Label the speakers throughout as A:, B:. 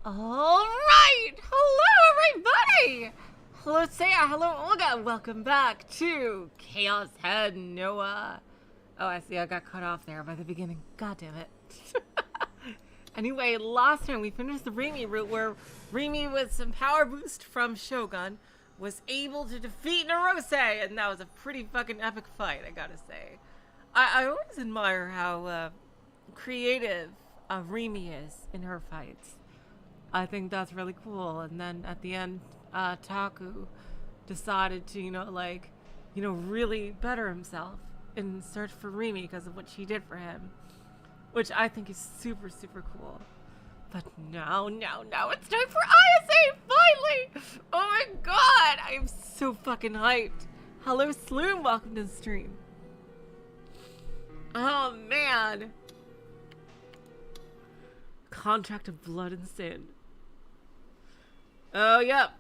A: Alright! Hello, everybody! Hello, Saya. Hello, Olga. Welcome back to Chaos Head NoaH. Oh, I see. I got cut off there by the beginning. God damn it. Anyway, last time we finished the Rimi route where Rimi, with some power boost from Shogun, was able to defeat Norose, and that was a pretty fucking epic fight, I gotta say. I always admire how creative Rimi is in her fights. I think that's really cool. And then at the end, Taku decided to, really better himself in search for Rimi because of what she did for him, which I think is super, super cool. But now it's time for Ayase, finally! Oh my god, I am so fucking hyped. Hello, Sloom, welcome to the stream. Oh man. Contract of blood and sin. Oh, yep.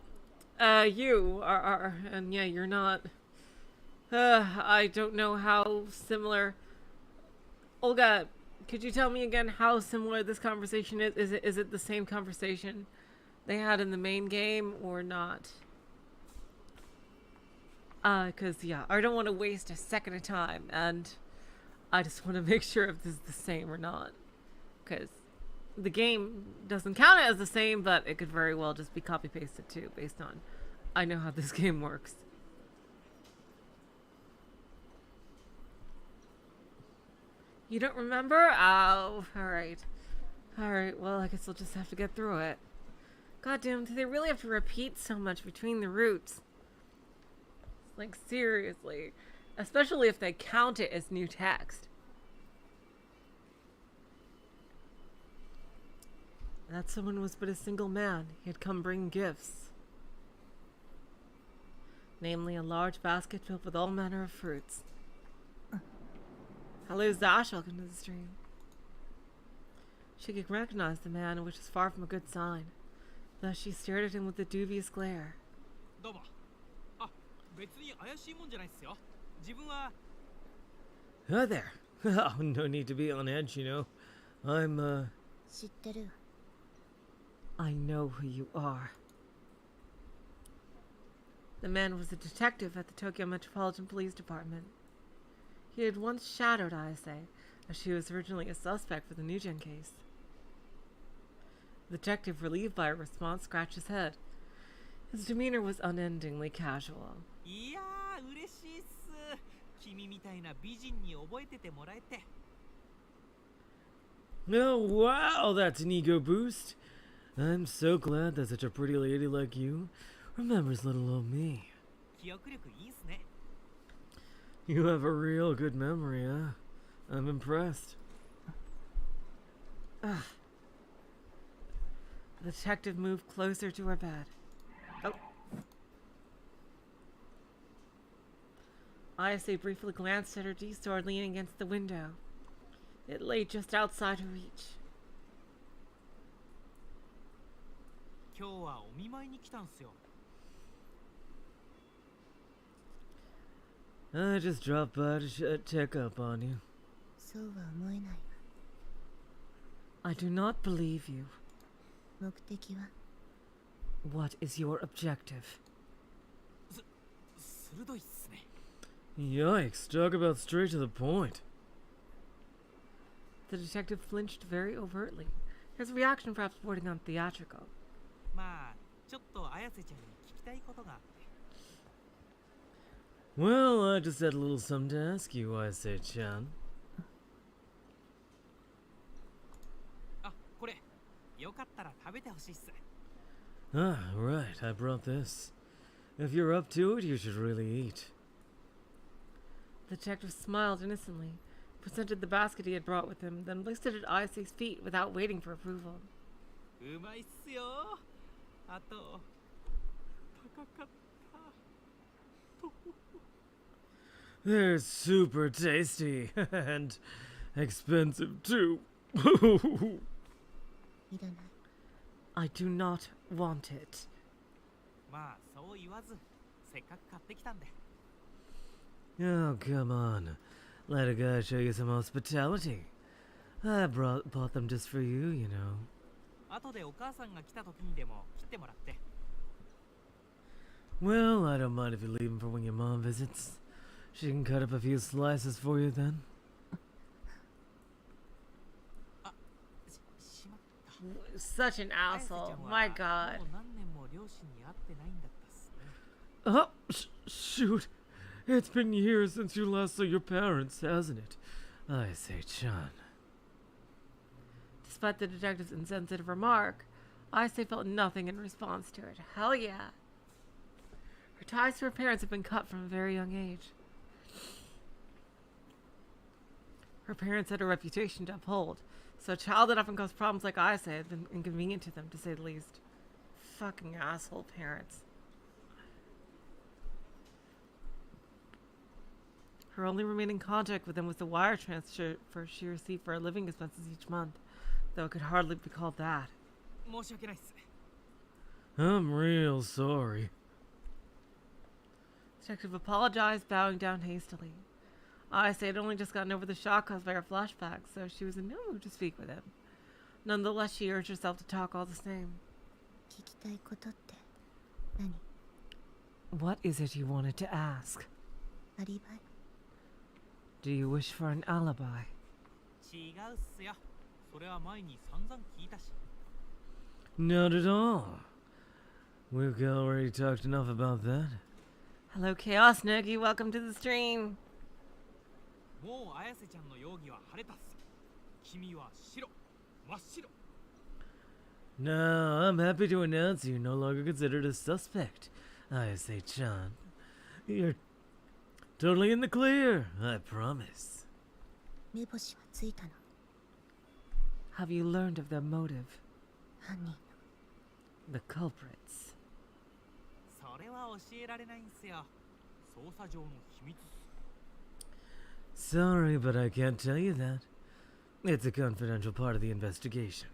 A: You are, and yeah, you're not. I don't know how similar. Olga, could you tell me again how similar this conversation is? Is it the same conversation they had in the main game or not? Cause yeah, I don't want to waste a second of time, and I just want to make sure if this is the same or not. Cause the game doesn't count it as the same, but it could very well just be copy-pasted too, based on I know how this game works. You don't remember? Oh, alright. Alright, well, I guess we'll just have to get through it. Goddamn, do they really have to repeat so much between the routes? Like, seriously. Especially if they count it as new text. That someone was but a single man. He had come bring gifts. Namely, a large basket filled with all manner of fruits. Hello, Zash. Welcome to the stream. She could recognize the man, which was far from a good sign. Thus, she stared at him with a dubious glare. Hi there. Oh, no need to be on edge, you know. I know who you are. The man was a detective at the Tokyo Metropolitan Police Department. He had once shadowed Ayase, as she was originally a suspect for the Nugent case. The detective, relieved by her response, scratched his head. His demeanor was unendingly casual. Oh, wow, that's an ego boost. I'm so glad that such a pretty lady like you remembers little old me. You have a real good memory, huh? I'm impressed. Ugh. The detective moved closer to her bed. Oh. Ayase briefly glanced at her D-sword leaning against the window. It lay just outside her reach. I just dropped by to check up on you. I do not believe you. What is your objective? Yikes, talk about straight to the point. The detective flinched very overtly, his reaction perhaps bordering on theatrical. Well, I just had a little something to ask you, Ayase-chan. Ah, right, I brought this. If you're up to it, you should really eat. The detective smiled innocently, presented the basket he had brought with him, then placed it at Ayase's feet without waiting for approval. They're super tasty and expensive too. I do not want it. Oh, come on. Let a guy show you some hospitality. I bought them just for you, you know.
B: Well, I don't mind if you leave him for when your mom visits. She can cut up a few slices for you then.
A: Such an asshole. My god.
B: Oh, shoot. It's been years since you last saw your parents, hasn't it? Ayase-chan.
A: Despite the detective's insensitive remark, Ayase felt nothing in response to it. Hell yeah. Her ties to her parents have been cut from a very young age. Her parents had a reputation to uphold, so a child that often caused problems like Ayase had been inconvenient to them, to say the least. Fucking asshole parents. Her only remaining contact with them was the wire transfer she received for her living expenses each month, though it could hardly be called that.
B: I'm real sorry.
A: The detective apologized, bowing down hastily. Ayase had only just gotten over the shock caused by her flashbacks, so she was in no mood to speak with him. Nonetheless, she urged herself to talk all the same. What is it you wanted to ask? Do you wish for an alibi?
B: Not at all. We've already talked enough about that.
A: Hello, Chaos Negi. Welcome to the stream.
B: Now, I'm happy to announce you're no longer considered a suspect, Ayase-chan. You're totally in the clear, I promise.
A: Have you learned of their motive? The culprits.
B: Sorry, but I can't tell you that. It's a confidential part of the investigation.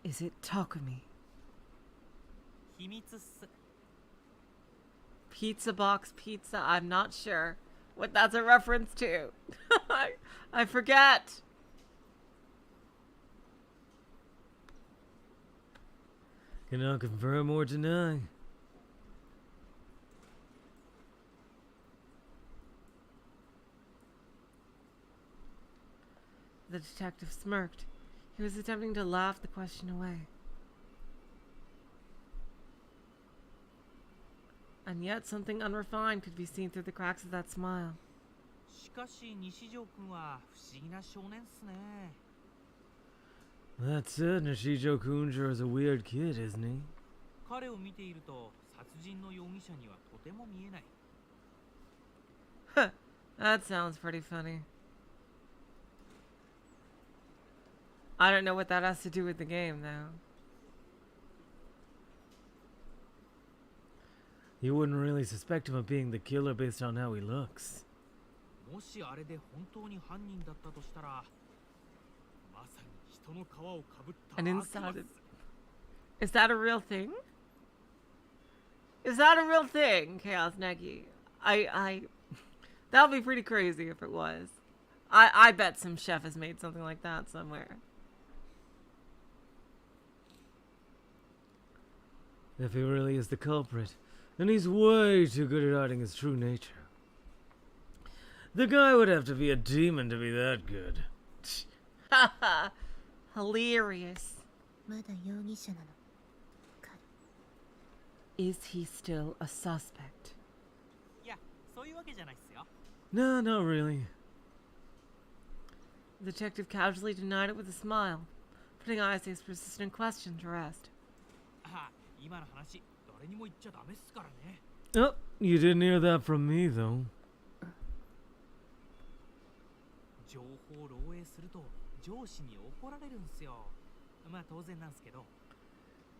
A: Is it Takumi? Pizza box pizza, I'm not sure what that's a reference to. I forget.
B: Cannot confirm or deny.
A: The detective smirked. He was attempting to laugh the question away. And yet something unrefined could be seen through the cracks of that smile.
B: That said, Nishijo-kun sure is a weird kid, isn't he?
A: That sounds pretty funny. I don't know what that has to do with the game, though.
B: You wouldn't really suspect him of being the killer based on how he looks.
A: An insider. Is that a real thing? Is that a real thing, Chaos Negi? That would be pretty crazy if it was. I bet some chef has made something like that somewhere.
B: If he really is the culprit, then he's way too good at hiding his true nature. The guy would have to be a demon to be that good.
A: Haha. Hilarious. Is he still a suspect?
B: No, not really.
A: The detective casually denied it with a smile, putting Ayase's persistent question to rest.
B: Oh, you didn't hear that from me, though.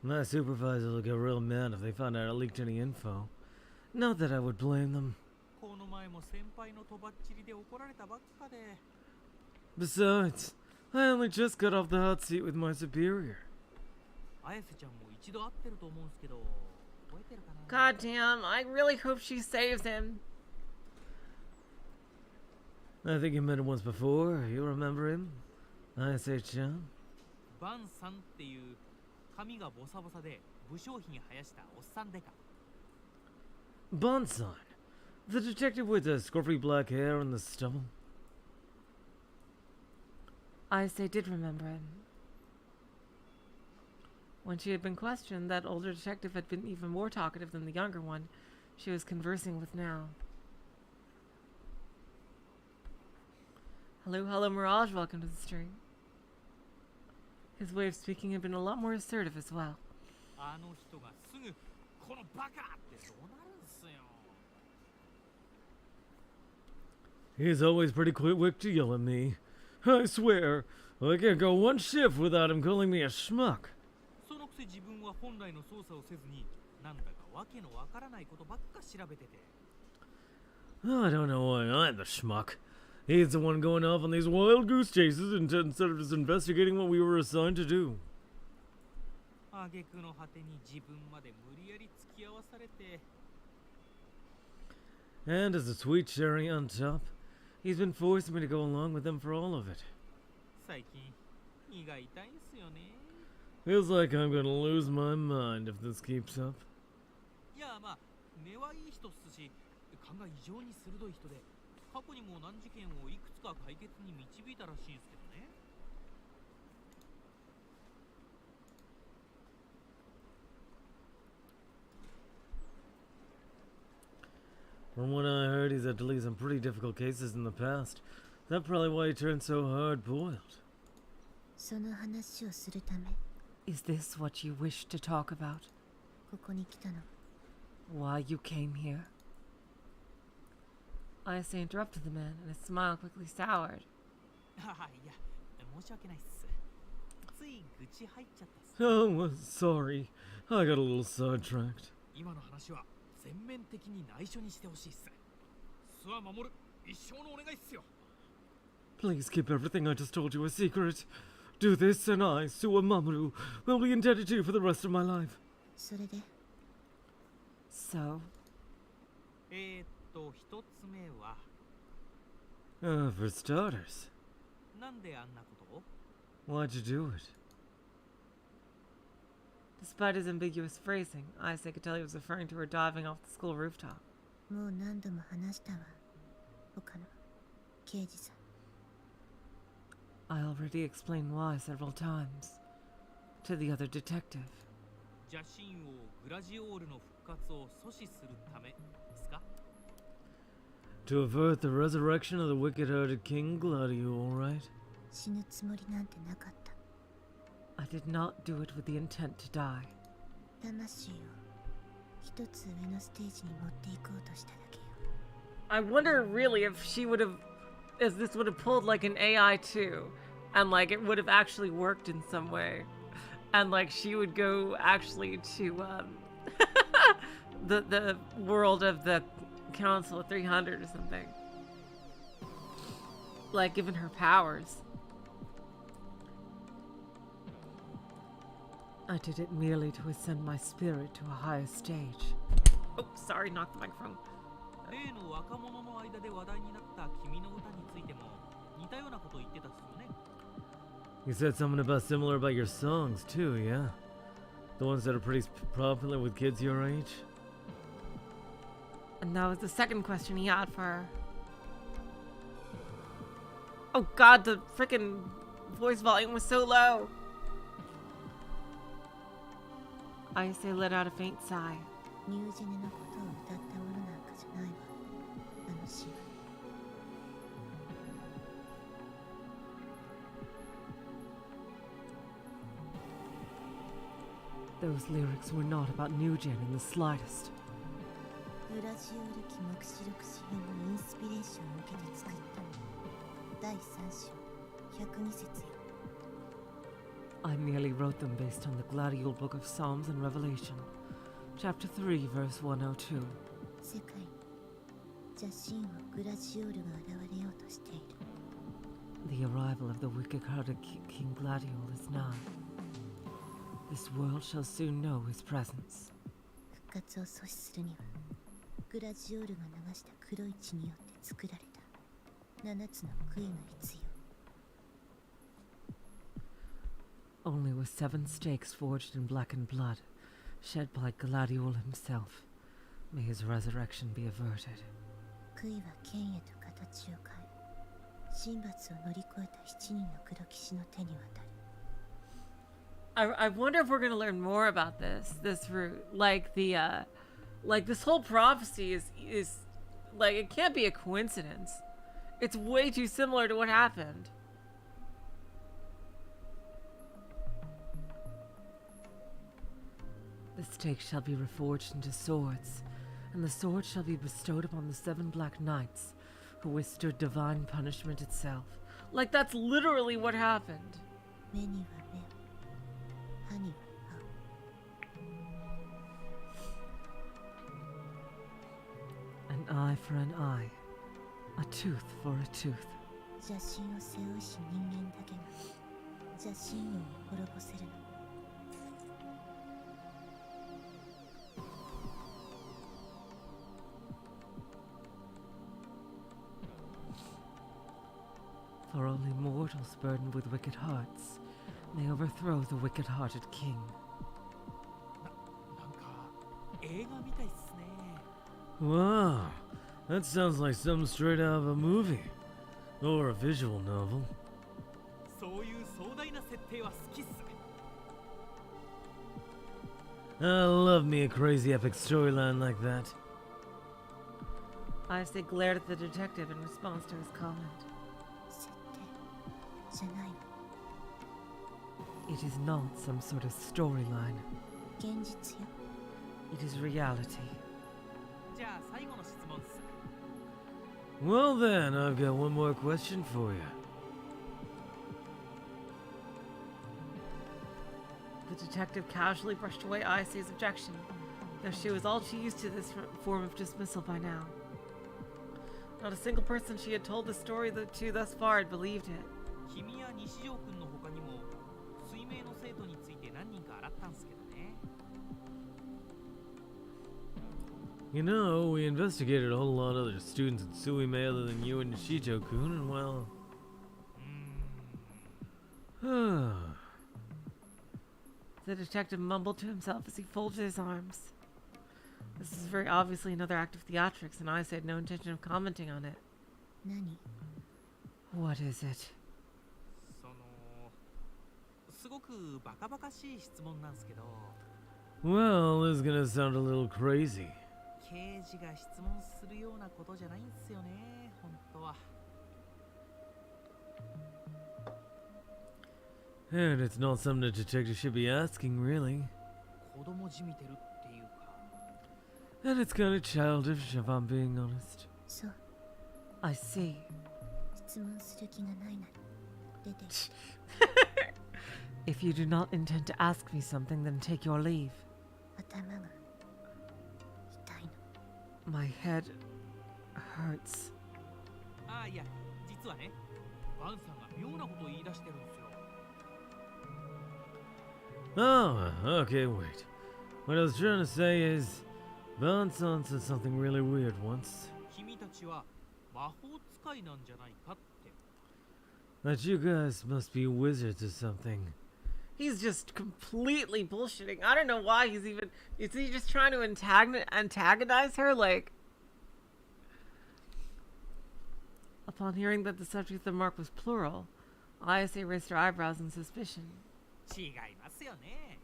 B: My supervisors will get real mad if they found out I leaked any info. Not that I would blame them. Besides, I only just got off the hot seat with my superior.
A: God damn, I really hope she saves him.
B: I think you met him once before. You remember him? Ayase-chan?
C: バンさんっていう髪がボサボサで武将髭生やしたおっさんでか。
B: Bonson. The detective with the scruffy black hair and the stubble.
A: Ayase did remember him. When she had been questioned, that older detective had been even more talkative than the younger one she was conversing with now. Hello, Mirage. Welcome to the stream. His way of speaking had been a lot more assertive as well.
C: あの人がすぐこのバカってどうなるんすよ。
B: He's always pretty quick to yell at me. I swear, I can't go one shift without him calling me a schmuck.
C: そのくせ自分は本来の操作をせずに、なんだかわけのわからないことばっか調べてて。
B: I don't know why I'm the schmuck. He's the one going off on these wild goose chases instead of just investigating what we were assigned to do.
C: 挙句の果てに自分まで無理やり付き合わされて。
B: And as a sweet cherry on top, he's been forcing me to go along with him for all of it.
C: 最近胃が痛いんすよね。
B: Feels like I'm gonna lose my mind if this keeps up.
C: いやまあ根はいい人っすし、勘が異常に鋭い人で、過去にも難事件をいくつか解決に導いたらしいんすけどね。
B: From what I heard, he's had to leave some pretty difficult cases in the past. That's probably why he turned so hard-boiled.
D: その話をするため
A: Is this what you wish to talk about?
D: ここに来たの。
A: Why you came here? Ayase interrupted the man, and his smile quickly soured.
C: いや、申し訳ないっす。つい愚痴入っちゃったっす。
B: Oh, sorry. I got a little sidetracked.
C: 今の話は全面的に内緒にしてほしいっす。諏訪守る、一生のお願いっすよ。
B: Please keep everything I just told you a secret. Do this, and I, Suwa Mamoru, will be indebted to you for the rest of my life.
D: それで
A: So,
C: 一つ目は、
B: For starters,
C: なんであんなことを？
B: why'd you do it?
A: despite his ambiguous phrasing, Ayase could tell he was referring to her diving off the school rooftop.
D: もう何度も話したわ。他の刑事さん。
A: I already explained why several times. To the other detective.
C: 邪神王グラジオールの復活を阻止するためですか？
B: To avert the resurrection of the wicked-hearted King Gladio, all right?
D: 死ぬつもりなんてなかった。
A: I did not do it with the intent to die.
D: 魂を一つ上のステージに持っていこうとしただけよ。
A: I wonder really if she would have, if this would have pulled like an AI too, and like it would have actually worked in some way, and like she would go actually to the world of the Council of 300 or something, like given her powers. I did it merely to ascend my spirit to a higher stage. Oh, sorry, knocked the microphone.
C: 例の若者の間で話題になった君の歌についても似たようなこと言ってたっすよね。
B: You said something about similar about your songs, too, yeah? The ones that are pretty popular with kids your age?
A: And that was the second question he had for her. Oh god, the frickin' voice volume was so low. Ayase let out a faint sigh.
D: ニュージェネのことを歌ったものなんかじゃないわ。あの詩は。
A: Those lyrics were not about New Gen in the slightest.
D: グラジオール記目視録詩編のインスピレーションを受けて作った第3章102節よ。
A: I merely wrote them based on the Gladiole Book of Psalms and Revelation, chapter 3, verse 102.
D: 世界に邪神王グラジオールが現れようとしている。
A: The arrival of the wicked-hearted King Gladiole is nigh. This world shall soon know his presence.
D: 復活を阻止するにはグラジオールが流した黒い血によって作られた7つの杭が必要。
A: Only with 7 stakes forged in blackened blood, shed by Gladiol himself, may his resurrection be averted.
D: 杭は剣へと形を変え、神罰を乗り越えた7人の黒騎士の手に渡る。
A: I wonder if we're gonna learn more about this route. Like this whole prophecy is like, it can't be a coincidence. It's way too similar to what happened. The stakes shall be reforged into swords, and the sword shall be bestowed upon the 7 black knights who withstood divine punishment itself. Like, that's literally what happened.
D: 目には目を、歯には歯を。
A: An eye for an eye, a tooth for a tooth.
D: 邪神を背負うし人間だけが邪神王を滅ぼせるの。 For only mortals burdened with wicked hearts may overthrow the wicked-hearted king.
C: なんか映画みたいっすね。
B: Wow, that sounds like something straight out of a movie. Or a visual novel.
C: そういう壮大な設定は好きっす。
B: I love me a crazy epic storyline like that.
A: Ayase glared at the detective in response to his comment.
D: 設定じゃないの。
A: It is not some sort of storyline.
D: 現実よ。
A: It is reality.
C: じゃあ最後の質問っす。
B: Well then, I've got one more question for you.
A: The detective casually brushed away Ayase's objection, though she was all too used to this form of dismissal by now. Not a single person she had told the story to thus far had believed it.
C: 君や西条くんの他にも水明の生徒について何人か洗ったんすけどね。
B: You know, we investigated a whole lot of other students in Suime other than you and Nishito-kun, and well...
A: The detective mumbled to himself as he folded his arms. This is very obviously another act of theatrics, and Ayase had no intention of commenting on it.
D: 何？
A: What is it?
C: そのすごくバカバカしい質問なんすけど、
B: Well, this is gonna sound a little crazy.
C: 刑事が質問するようなことじゃないんすよね、本当は。
B: And it's not something a detective should be asking, really.
C: 子供じみてるっていうか。
B: And it's kind of childish, if I'm being honest.
D: そう。
A: I see.
D: 質問する気がないなら出て。
A: If you do not intend to ask me something, then take your leave.
D: 頭が痛いの。
A: My head hurts.
C: ああ、いや、実はね、ワンさんが妙なことを言い出してるんですよ。
B: Oh, okay, wait. What I was trying to say is, Van-san said something really weird once.
C: 君たちは魔法使いなんじゃないかって。
B: That you guys must be wizards or something.
A: He's just completely bullshitting. I don't know why he's even... Is he just trying to antagonize her? Like... Upon hearing that the subject of the remark was plural, Ayase raised her eyebrows in suspicion.
C: 違いますよね。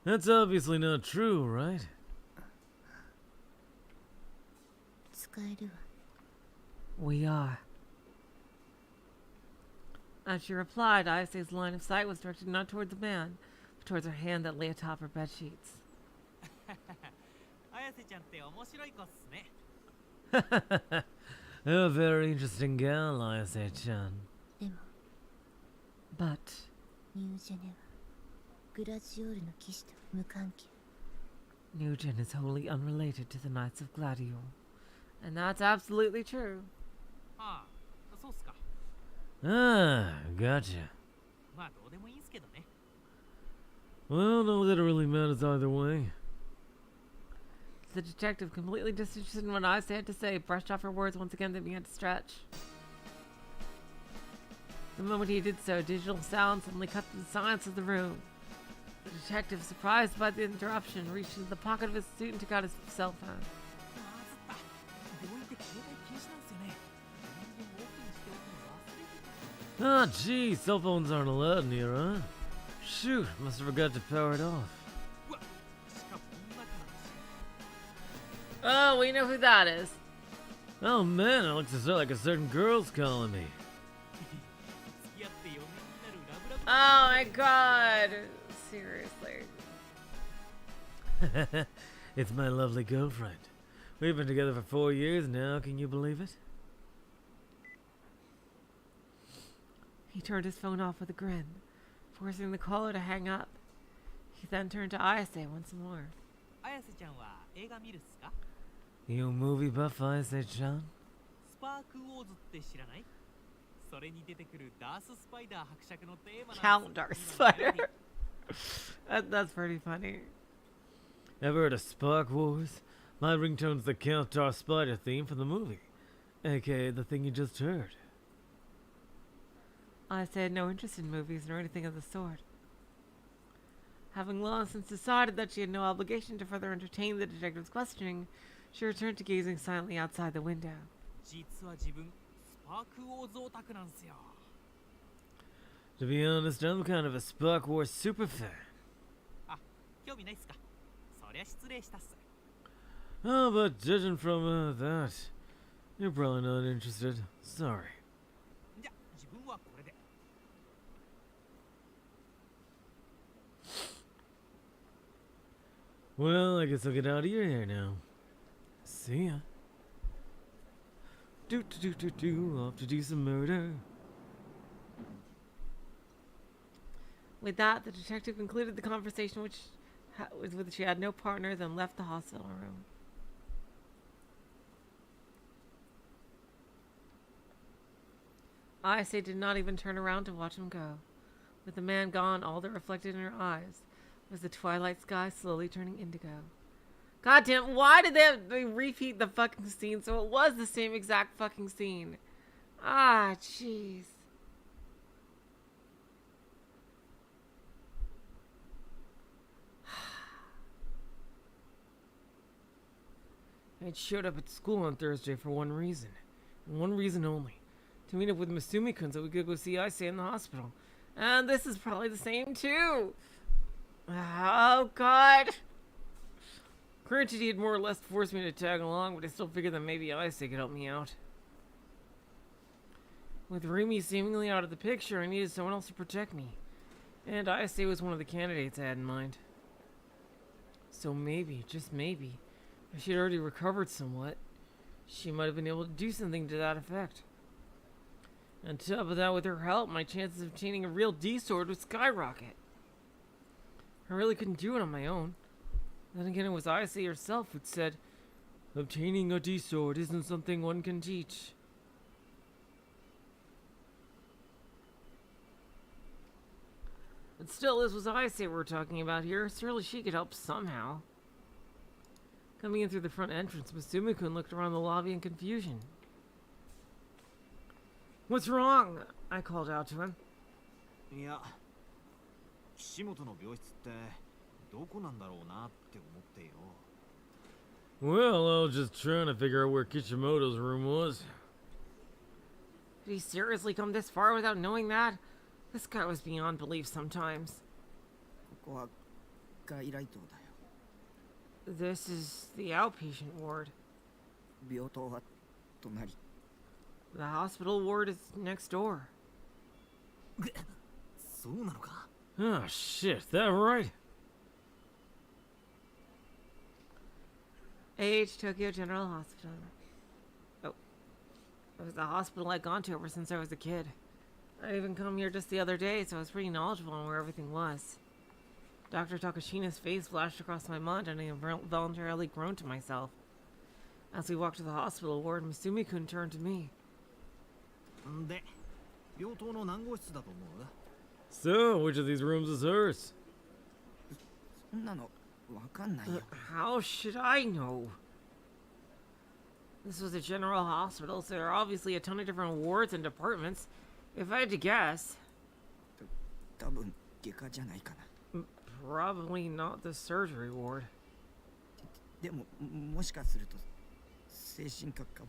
B: That's obviously not true, right?
D: 使えるわ。
A: We are. As she replied, Ayase's line of sight was directed not toward the man, but towards her hand that lay atop her bed sheets.
C: 綾瀬ちゃんって面白い子っすね。
B: A very interesting gal, Ayase-chan.
D: でも
A: But
D: ニュージェネはグラジオールの騎士と無関係。
A: Nugent is wholly unrelated to the Knights of Gladiol. And that's absolutely true.
C: ああ、そうっすか。
B: Ah, gotcha.
C: まあどうでもいいんすけどね。
B: Well, not that it really matters either way.
A: The detective, completely disinterested in what Ayase had to say, brushed off her words once again. They began to stretch. The moment he did so, digital sound suddenly cut through the silence of the room. The detective, surprised by the interruption, reached into the pocket of his suit and took out his cell phone.
C: あー、そっか。病院って携帯禁止なんですよね。電源オープンしておくの忘れてた。
B: Ah, gee, cell phones aren't allowed in here, huh? Shoot, must have forgot to power it off.
C: うわ、しかも女からだし。
A: Oh, we know who that is.
B: Oh man, it looks like a certain girl's calling me.
C: 付き合って4年になるラブラブ。
A: Oh my god. Seriously.
B: It's my lovely girlfriend. We've been together for 4 years now, can you believe it?
A: He turned his phone off with a grin, forcing the caller to hang up. He then turned to Ayase once more.
C: 綾瀬ちゃんは映画見るっすか？
B: You movie buff, Ayase-chan?
C: スパークウォーズって知らない？それに出てくるダース・スパイダー伯爵のテーマなんです。
A: Count Darth Spider. That's pretty funny.
B: Ever heard of Spark Wars? My ringtone's the Count Darth Spider theme from the movie, aka the thing you just heard.
A: Ayase had no interest in movies nor anything of the sort. Having long since decided that she had no obligation to further entertain the detective's questioning, she returned to gazing silently outside the window.
C: 実は自分スパークウォーズオタクなんすよ。
B: To be honest, I'm kind of a Spark Wars super fan.
C: あ、興味ないっすか？そりゃ失礼したっす。
B: Oh, but judging from that, you're probably not interested. Sorry.
C: じゃ、自分はこれで。
B: Well, I guess I'll get out of your hair now. See ya. Off to do some murder.
A: With that, the detective concluded the conversation with which she had no partners and left the hospital room. Ayase did not even turn around to watch him go. With the man gone, all that reflected in her eyes was the twilight sky slowly turning indigo. Goddamn, why did they repeat the fucking scene so it was the same exact fucking scene? Ah, jeez. I showed up at school on Thursday for one reason, and one reason only. To meet up with Masumi-kun so we could go see Ayase in the hospital. And this is probably the same too. Oh god. Granted, he had more or less forced me to tag along, but I still figured that maybe Ayase could help me out. With Rimi seemingly out of the picture, I needed someone else to protect me. And Ayase was one of the candidates I had in mind. So maybe, just maybe, if she had already recovered somewhat, she might have been able to do something to that effect. On top of that, with her help, my chances of obtaining a real D-sword would skyrocket. I really couldn't do it on my own. Then again, it was Ayase herself who said, obtaining a D-sword isn't something one can teach. But still, this was Ayase we were talking about here. Surely she could help somehow. Coming in through the front entrance, Masumi-kun looked around the lobby in confusion. What's wrong? I called out to him.
E: いや、岸本の病室ってどこなんだろうなって思ってよ。
B: Well, I was just trying to figure out where Kishimoto's room was.
A: Did he seriously come this far without knowing that? This guy was beyond belief sometimes.
E: ここは外来棟だよ。
A: This is the outpatient ward.
E: 病棟は隣。
A: The hospital ward is next door.
E: そうなのか?
B: Oh shit, that right?
A: AH Tokyo General Hospital. Oh. It was the hospital I'd gone to ever since I was a kid. I even come here just the other day, so I was pretty knowledgeable on where everything was. Dr. Takashina's face flashed across my mind, and I involuntarily groaned to myself. As we walked to the hospital ward, Masumi-kun turned to me.
E: で、病棟の何号室だと思う?
B: So, which of these rooms is hers?
E: そんなのわかんないよ。
A: How should I know? This was a general hospital, so there are obviously a ton of different wards and departments. If I had to guess,
F: 多分外科じゃないかな。
A: probably not the surgery ward.
F: でももしかすると精神科かも。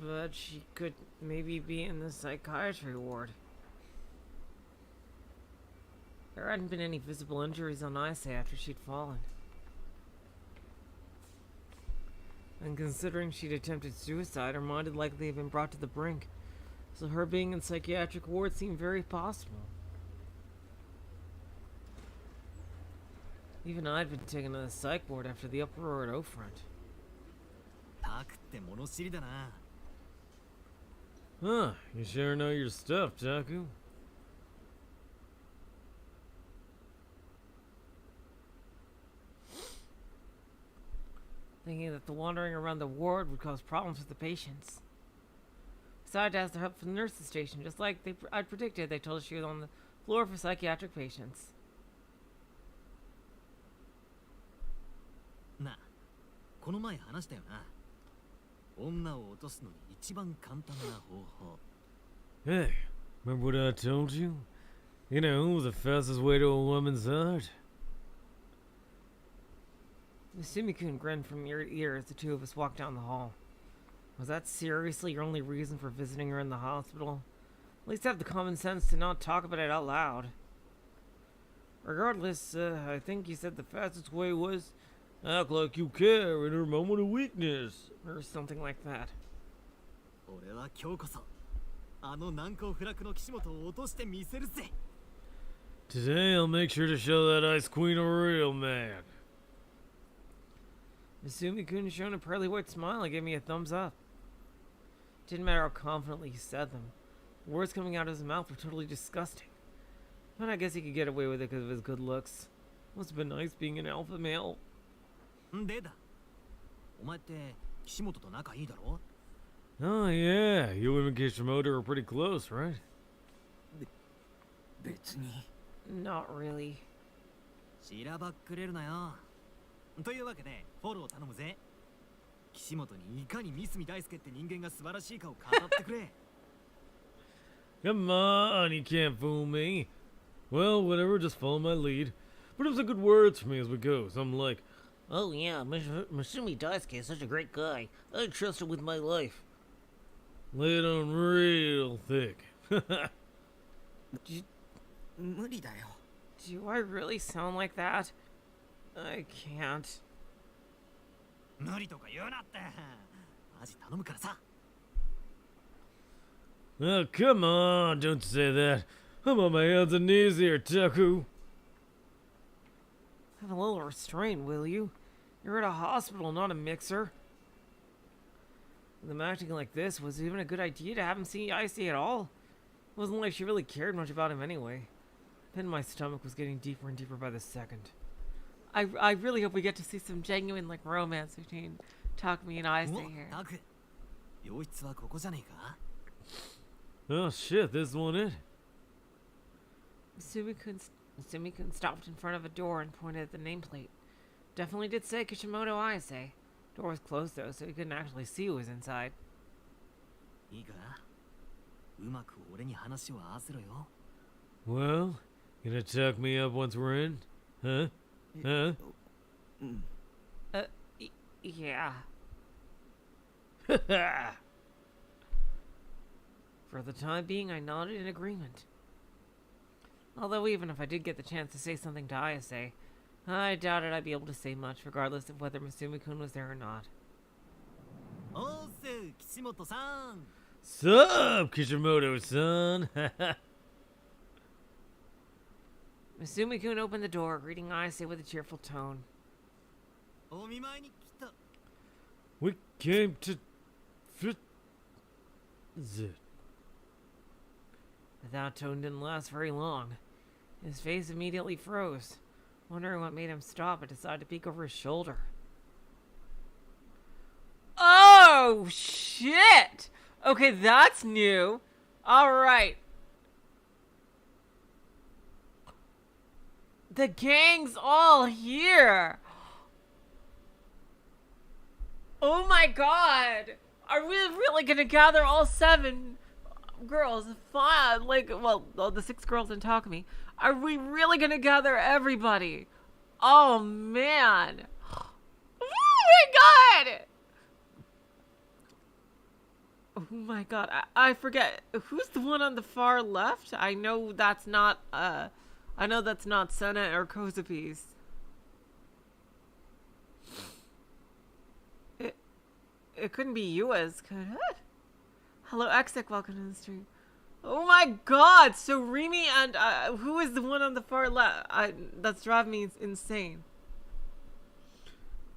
A: But she could maybe be in the psychiatry ward. There hadn't been any visible injuries on Ayase after she'd fallen. And considering she'd attempted suicide, her mind had likely been brought to the brink. So her being in psychiatric ward seemed very possible. Even I'd been taken to the psych ward after the uproar at O-Front.
E: タクって物知りだな。
B: Huh, you sure know your stuff, Taku.
A: Thinking that the wandering around the ward would cause problems with the patients. Decided to ask their help from the nurse's station, just like I'd predicted. They told us she was on the floor for psychiatric patients.
E: なあ、この前話したよな。女を落とすのに一番簡単な方法。
B: Hey, remember what I told you? You know, the fastest way to a woman's heart?
A: Misumi-kun grinned from ear to ear as the two of us walked down the hall. Was that seriously your only reason for visiting her in the hospital? At least have the common sense to not talk about it out loud. Regardless, I think you said the fastest way was act like you care in her moment of weakness, or something like that.
E: 俺は今日こそあの難攻不落の岸本を落としてみせるぜ。
B: Today I'll make sure to show that Ice Queen a real man.
A: Misumi-kun showed a pearly white smile and gave me a thumbs up. Didn't matter how confidently he said them. The words coming out of his mouth were totally disgusting. But I guess he could get away with it because of his good looks. Must have been nice being an alpha male.
E: んでだ。お前って岸本と仲いいだろ？
B: Oh yeah, you and Kishimoto are pretty close, right?
F: 別に。
A: Not really.
E: しらばっくれるなよ。というわけでフォロー頼むぜ。岸本にいかに三角大輔って人間が素晴らしいかを語ってくれ。
B: Come on, you can't fool me. Well, whatever, just follow my lead. Put up some good words for me as we go. Something like,
G: Oh yeah, Masumi Daisuke is such a great guy. I trust him with my life.
B: lay it on real thick.
F: 無理だよ。
A: Do I really sound like that? I can't.
E: 無理とか言うなって。マジ頼むからさ。
B: Oh, come on, don't say that. I'm on my hands and knees here, Taku.
A: Have a little restraint, will you? You're at a hospital, not a mixer. With him acting like this, was it even a good idea to have him see Ayase at all? It wasn't like she really cared much about him anyway. The pit in my stomach was getting deeper and deeper by the second. I really hope we get to see some genuine like romance between Takumi and Ayase
E: お
A: here.
E: タク、病室はここじゃねえか？
B: Oh shit, this one it?
A: Misumi-kun stopped in front of a door and pointed at the nameplate. Definitely did say Kishimoto Ayase. Door was closed though, so he couldn't actually see who was inside.
E: いいか？うまく俺に話を合わせろよ。
B: Well, gonna tuck me up once we're in? Huh? Huh?
F: うん。
A: Yeah. For the time being, I nodded in agreement. Although even if I did get the chance to say something to Ayase, I doubted I'd be able to say much, regardless of whether Misumi-kun was there or not.
E: おーす、岸本さん。
B: Sup, Kishimoto-san?
A: Misumi-kun opened the door, greeting Ayase with a cheerful tone.
E: お見舞いに来た。
B: We came to visit.
A: That tone didn't last very long. His face immediately froze, wondering what made him stop and decide to peek over his shoulder. Oh, shit! Okay, that's new. Alright. The gang's all here. Oh my god. Are we really gonna gather all 7 girls, fine. Like, well, the 6 girls in Takumi. Are we really gonna gather everybody? Oh man! Oh my god! Oh my god! I forget who's the one on the far left. I know that's not Senna or Kozapi's. It couldn't be Yua's, could it? Hello, Exec, welcome to the stream. Oh my god! So Rimi and who is the one on the far left? That's driving me insane.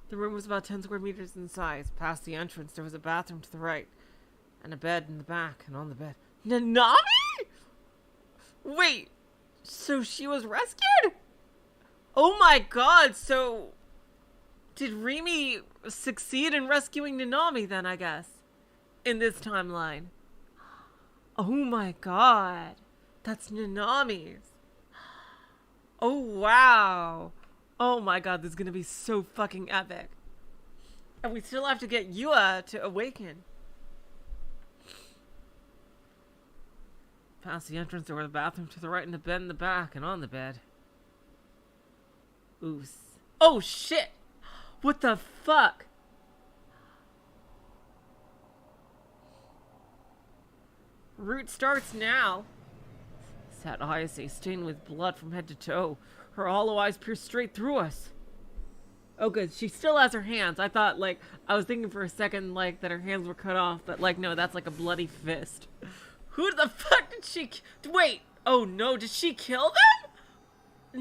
A: The room was about 10 square meters in size. Past the entrance, there was a bathroom to the right, and a bed in the back. And on the bed, Nanami? Wait, so she was rescued? Oh my god! So did Rimi succeed in rescuing Nanami then, I guess, in this timeline? Oh my god. That's Nanami's. Oh wow. Oh my god, this is gonna be so fucking epic. And we still have to get Yua to awaken. Past the entrance door, the bathroom to the right, and the bed in the back, and on the bed. Oos. Oh shit! What the fuck? Route starts now. Sat Ayase, stained with blood from head to toe. Her hollow eyes pierced straight through us. Oh good, she still has her hands. I thought, like, I was thinking for a second, like, that her hands were cut off, but, like, no, that's like a bloody fist. Who the fuck did she... Wait! Oh no, did she kill them?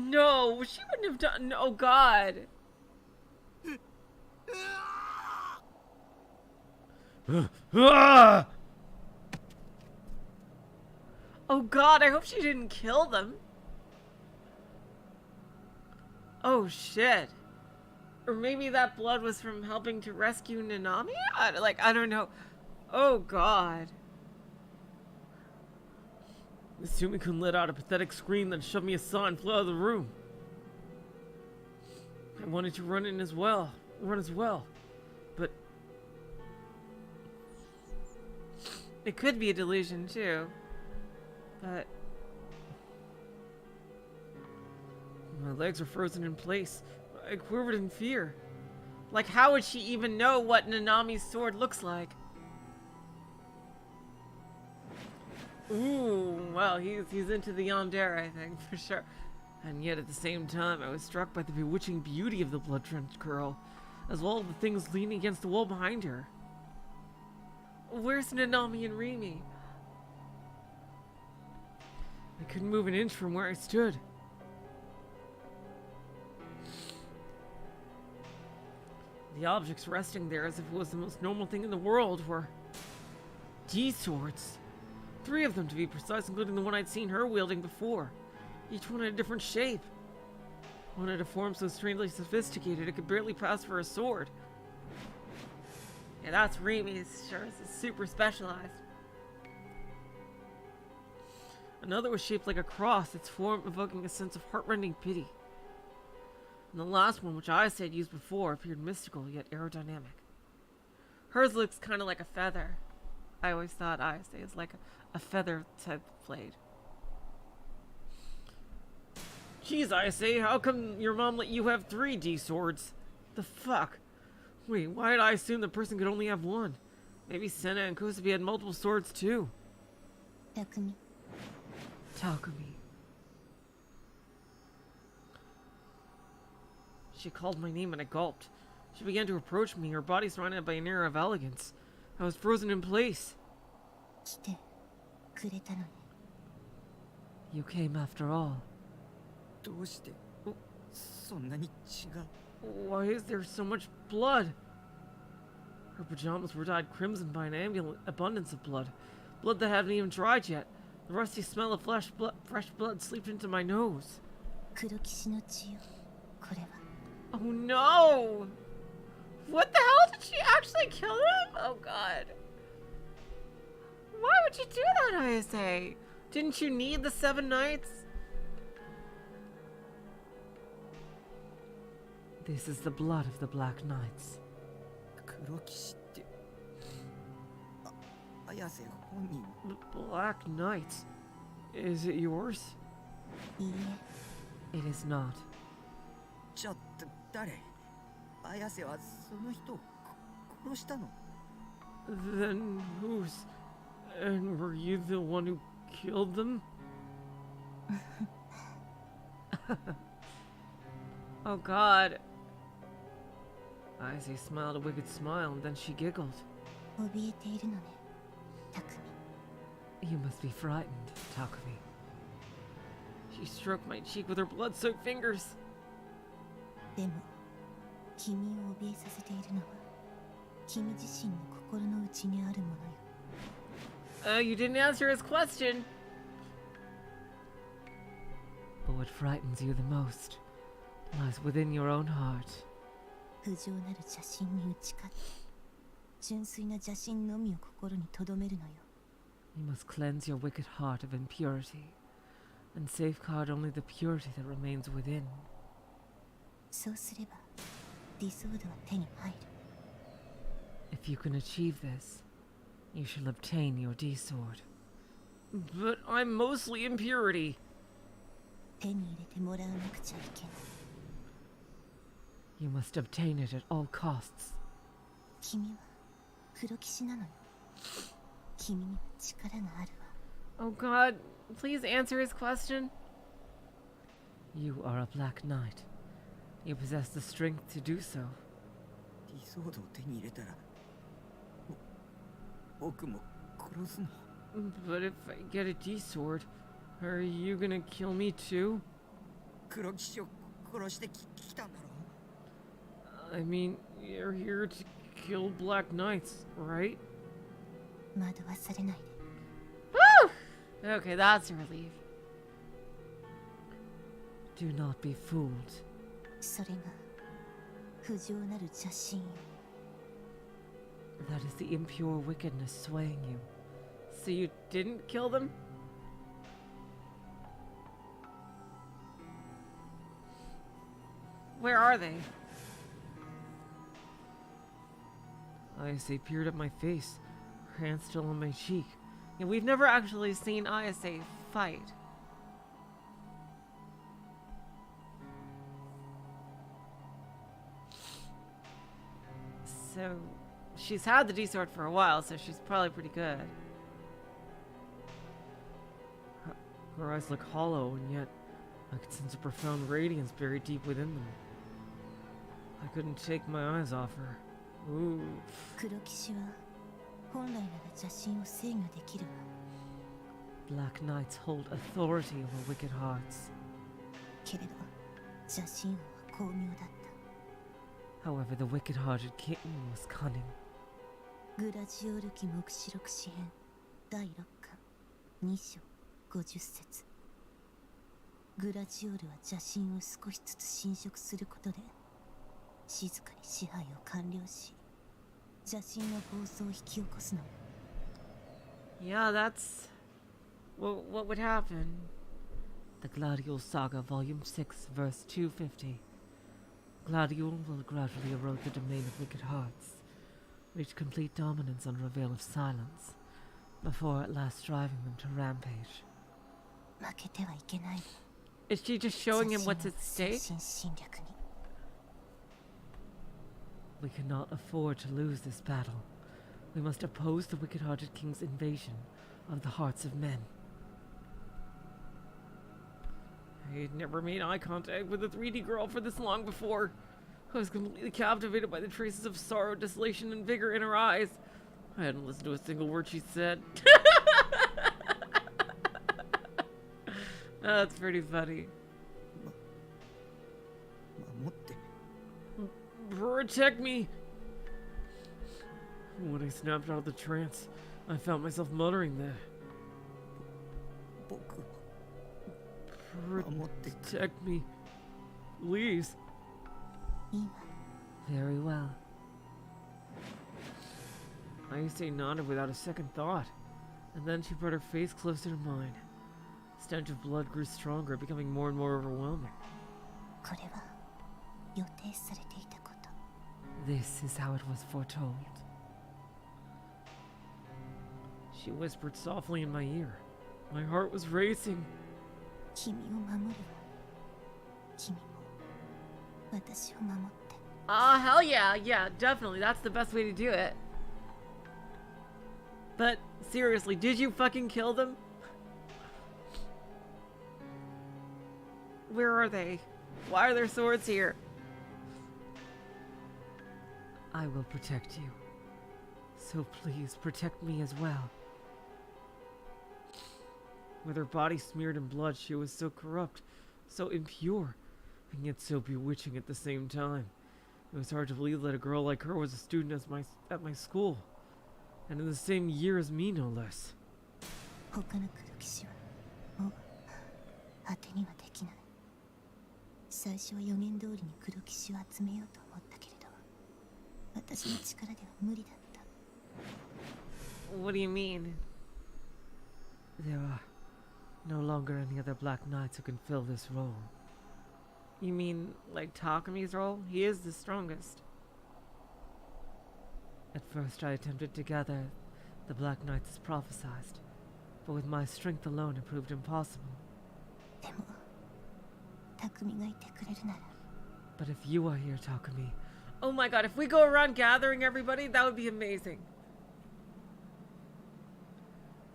A: No, she wouldn't have done... Oh god. Oh god, I hope she didn't kill them. Oh shit. Or maybe that blood was from helping to rescue Nanami? I don't know. Oh god. Sumi-kun let out a pathetic scream, then shoved me aside and flew out of the room. I wanted to run as well, but it could be a delusion too. But my legs were frozen in place. I quivered in fear. Like, how would she even know what Nanami's sword looks like? Ooh, well, he's into the yandere, I think, for sure. And yet, at the same time, I was struck by the bewitching beauty of the blood-drenched girl, as well as the things leaning against the wall behind her. Where's Nanami and Rimi? I couldn't move an inch from where I stood. The objects resting there as if it was the most normal thing in the world were D-swords. 3 of them to be precise, including the one I'd seen her wielding before. Each one had a different shape. One had a form so strangely sophisticated it could barely pass for a sword. Yeah, that's Rimi's. Sure, it's super specialized. Another was shaped like a cross, its form evoking a sense of heartrending pity. And the last one, which I said used before, appeared mystical yet aerodynamic. Hers looks kind of like a feather. I always thought Ayase is like a feather type blade. Jeez, Ayase, how come your mom let you have 3 D-swords? The fuck? Wait, why did I assume the person could only have 1? Maybe Senna and Kusabi had multiple swords too.
D: Takumi.
A: Takumi. She called my name and I gulped. She began to approach me, her body surrounded by an air of elegance. I was frozen in place.
D: 来てくれたのに。
A: You came after all.
F: どうしてそんなに血が
A: Why is there so much blood? Her pajamas were dyed crimson by an abundance of blood. Blood that hadn't even dried yet. The rusty smell of fresh blood seeped into my nose.
D: 黒騎士の血よ。これは。
A: Oh no! What the hell? Did she actually kill him? Oh god. Why would you do that, Ayase? Didn't you need the 7 knights? This is the blood of the Black Knights.
F: 黒騎士って綾綾瀬本人。
B: Black Knight. Is it yours?
D: いい
A: It is not.
F: じゃあ誰？綾瀬はその人を殺したの？
B: Then whose? And were you the one who killed them?
A: Oh god. Ayase smiled a wicked smile and then she giggled.
D: え怯えているのね匠
A: You must be frightened, Takumi. She stroked my cheek with her blood-soaked fingers.
D: でも君を怯えさせているのは君自身の心の内にあるものよ
A: Oh, you didn't answer his question. But what frightens you the most lies within your own heart.
D: 不浄なる邪心に打ち勝って純粋な邪心のみを心に留めるのよ
A: You must cleanse your wicked heart of impurity and safeguard only the purity that remains within.
D: そうすれば理想度は手に入る
A: If you can achieve this, you shall obtain your D-sword. But I'm mostly impurity.
D: 手に入れてもらわなくちゃいけない
A: You must obtain it at all costs.
D: 君は黒騎士なのよ君には力があるわ
A: Oh god, please answer his question. You are a black knight. You possess the strength to do so.
F: 理想度を手に入れたら僕も殺すの？
A: But if I get a D-sword, are you gonna kill me too?
F: 黒騎士を殺してきたんだろ？
A: I mean, you're here to kill black knights, right?
D: 惑わされないで
A: Woo! Okay, that's a relief. Do not be fooled.
D: それが不浄なる邪心よ
A: That is the impure wickedness swaying you. So you didn't kill them? Where are they? Ayase peered at my face, her hand still on my cheek. Yeah, we've never actually seen Ayase fight. So, she's had the D-sword for a while, so she's probably pretty good. Her eyes look hollow, and yet I could sense a profound radiance buried deep within them. I couldn't take my eyes off her. Ooh.
D: 黒騎士は本来なら邪心を制御できるわ
A: Black knights hold authority over wicked hearts.
D: けれど邪心王は巧妙だっ
A: However, the wicked-hearted king was cunning.
D: たグラジオール記黙示録詩編第6巻2章50節グラジオールは邪心を少しずつ侵食することで静かに支配を完了し邪心の暴走を引き起こすのよ
A: Yeah, that's... What would happen? The Gladiol Saga, Volume 6, Verse 250. Gladiol will gradually erode the domain of wicked hearts, reach complete dominance under a veil of silence, before at last driving them to rampage.
D: 負けてはいけない
A: Is she just showing him what's at
D: 精
A: stake?
D: 神侵略に
A: We cannot afford to lose this battle. We must oppose the wicked-hearted king's invasion of the hearts of men. I'd never made eye contact with a 3D girl for this long before. I was completely captivated by the traces of sorrow, desolation, and vigor in her eyes. I hadn't listened to a single word she said. That's pretty funny.
F: 守って
A: Protect me! When I snapped out of the trance, I found myself muttering that.
F: 僕を守ってくれ
A: Protect me. Please.
D: いいわ
A: Very well. Ayase nodded without a second thought, and then she brought her face closer to mine. The stench of blood grew stronger, becoming more and more overwhelming.
D: これは予定されていたこと
A: This is how it was foretold.
B: She whispered softly in my ear. My heart was racing.
D: 君を守るわ。君も私を守って。
A: Hell yeah, yeah, definitely. That's the best way to do it. But seriously, did you fucking kill them? Where are they? Why are there swords here?
B: I will protect you. So please protect me as well. With her body smeared in blood, she was so corrupt, so impure, and yet so bewitching at the same time. It was hard to believe that a girl like her was a student at my school, and in the same year as me, no less.
D: 他の黒騎士はもう当てにはできない。最初は予言通りに黒騎士を集めようと思ったけれど、私の力では無理だった。
A: What do you mean?
B: There are no longer any other Black Knights who can fill this role.
A: You mean like Takami's role? He is the strongest.
B: At first I attempted to gather the Black Knights as prophesied, but with my strength alone it proved impossible.
D: でも、匠がいてくれるなら。
B: But if you are here, Takami,
A: Oh my god, if we go around gathering everybody, that would be amazing.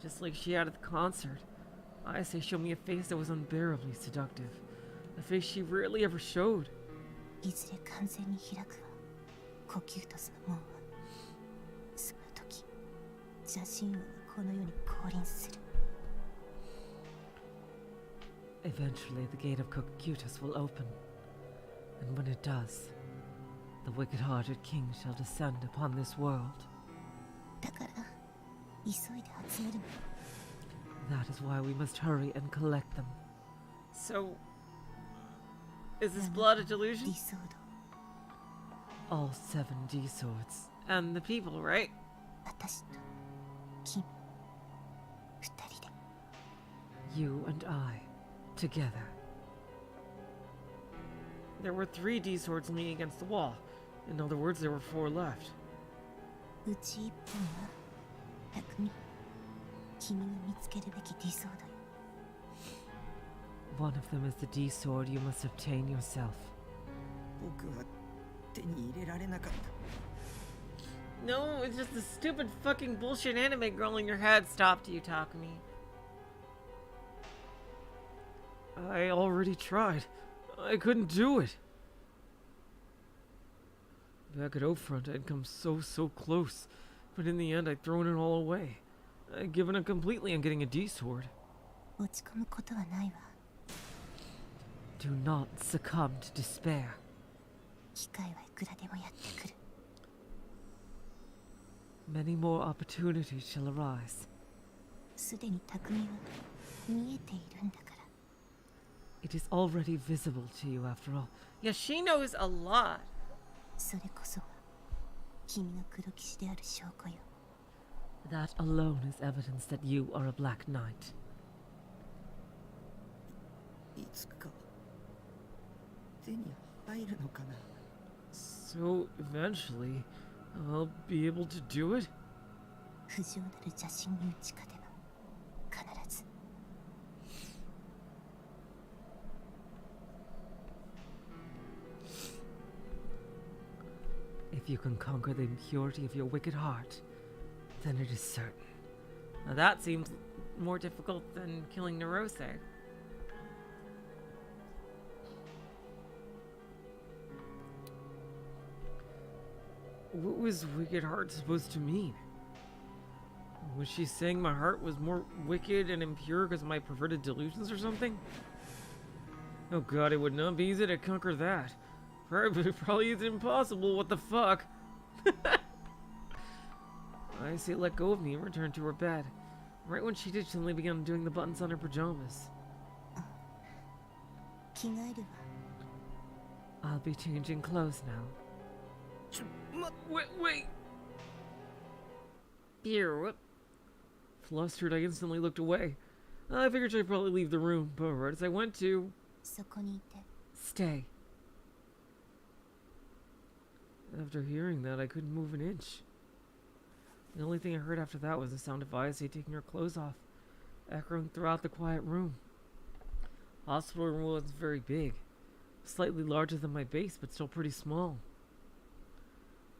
B: just like she had at the concert, Ayase showed me a face that was unbearably seductive, a face she rarely ever showed.
D: いずれ完全に開くわ。呼吸とその門は。その時、邪神王はこの世に降臨する。
B: Eventually, the gate of Cocytus will open, and when it does, the wicked-hearted king shall descend upon this world.
D: だから、急いで集めるの。
B: That is why we must hurry and collect them.
A: So, is this blood a delusion?
D: 理想度。
B: All 7 D swords.
A: And the people, right?
D: 私と君、二人で。
B: You and I, together.
A: There were 3 D swords leaning against the wall.
B: In other words, there were 4 left.
D: うち一本は、匠、君が見つけるべき理想度よ。
B: One of them is the D sword you must obtain yourself.
F: 僕は手に入れられなかった。
A: No, it's just the stupid fucking bullshit anime girl in your head stopped you, Takumi.
B: I already tried. I couldn't do it. Back at Oakfront, I'd come so close, but in the end, I'd thrown it all away. I'd given up completely on getting a D sword.
D: 落ち込むことはないわ。
B: Do not succumb to despair.
D: 機会はいくらでもやってくる。
B: Many more opportunities shall arise.
D: すでに匠は見えているんだから。
B: It is already visible to you after all.
A: Yeah, she knows a lot.
D: それこそは君が黒騎士である証拠よ。
B: That alone is evidence that you are a Black Knight.
F: いつか手に入るのかな。
B: So eventually, I'll be able to do it?
D: 不浄なる邪神に打ち勝てば必ず。
B: If you can conquer the impurity of your wicked heart, then it is certain.
A: Now that seems more difficult than killing Norose.
B: What was wicked heart supposed to mean? Was she saying my heart was more wicked and impure because of my perverted delusions or something? Oh god, it would not be easy to conquer that. Probably is impossible, what the fuck? Ayase let go of me and returned to her bed. Right when she did, she suddenly began doing the buttons on her pajamas.
D: 着替えるわ。
B: I'll be changing clothes now.
A: Wait. Whoop.
B: Flustered, I instantly looked away. I figured I'd probably leave the room, but right as I went to...
D: そこにいて。
B: Stay. After hearing that, I couldn't move an inch. The only thing I heard after that was the sound of Ayase taking her clothes off, echoing throughout the quiet room. Hospital room wasn't very big, slightly larger than my base, but still pretty small.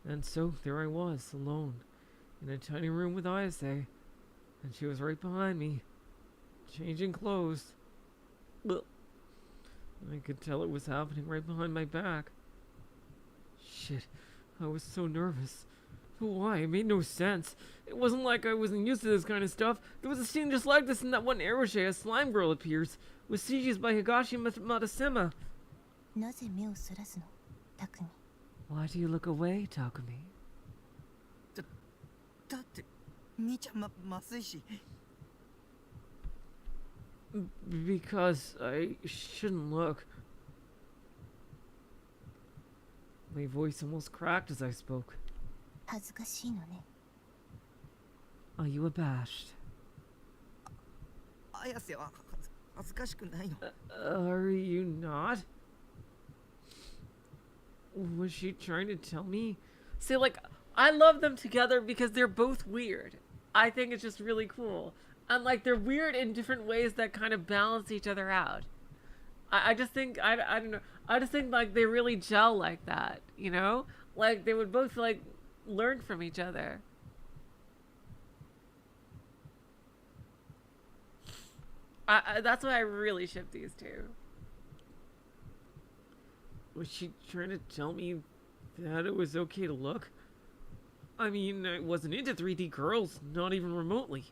B: And so there I was, alone, in a tiny room with Ayase, and she was right behind me, changing clothes. Ugh. I could tell it was happening right behind my back. Shit, I was so nervous. Why? It made no sense. It wasn't like I wasn't used to this kind of stuff. There was a scene just like this in that one Eroshe, a slime girl appears, with sieges by Higashi Matsuma.
D: なぜ目をそらすの、匠。
B: Why do you look away, Takumi?
F: だって兄ちゃんまずいし。
B: Because I shouldn't look. My voice almost cracked as I spoke.
D: 恥ずかしいのね。
B: Are you abashed?
F: 綾瀬は恥ずかしくないの。
B: Are you not? Was she trying to tell me? See, like, I love them together because they're both weird. I think it's just really cool. And, like, they're weird in different ways that kind of balance each other out. I just think, I don't know. I just think, like, they really gel like that, you know? Like, they would both, like, learn from each other. That's why I really ship these two. Was she trying to tell me that it was okay to look? I mean, I wasn't into 3D girls, not even remotely.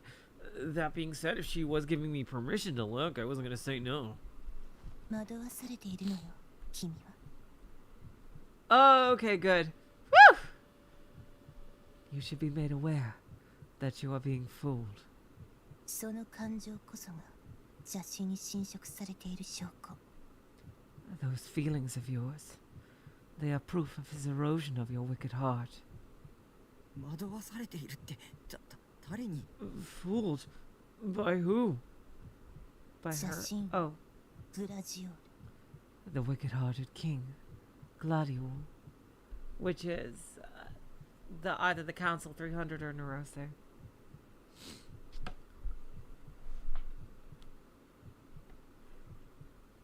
B: That being said, if she was giving me permission to look, I wasn't gonna say no.
D: 惑わされているのよ、君は。
B: Oh, okay, good. Woo! You should be made aware that you are being fooled.
D: その感情こそが邪神に侵食されている証拠。
B: Those feelings of yours, they are proof of his erosion of your wicked heart.
F: 惑わされているって誰に？
B: Fooled? By who? By her?
D: Jashin.
B: Oh,
D: グラジオール。
B: the wicked-hearted king, Gladiol, which is either the Council 300 or Norose.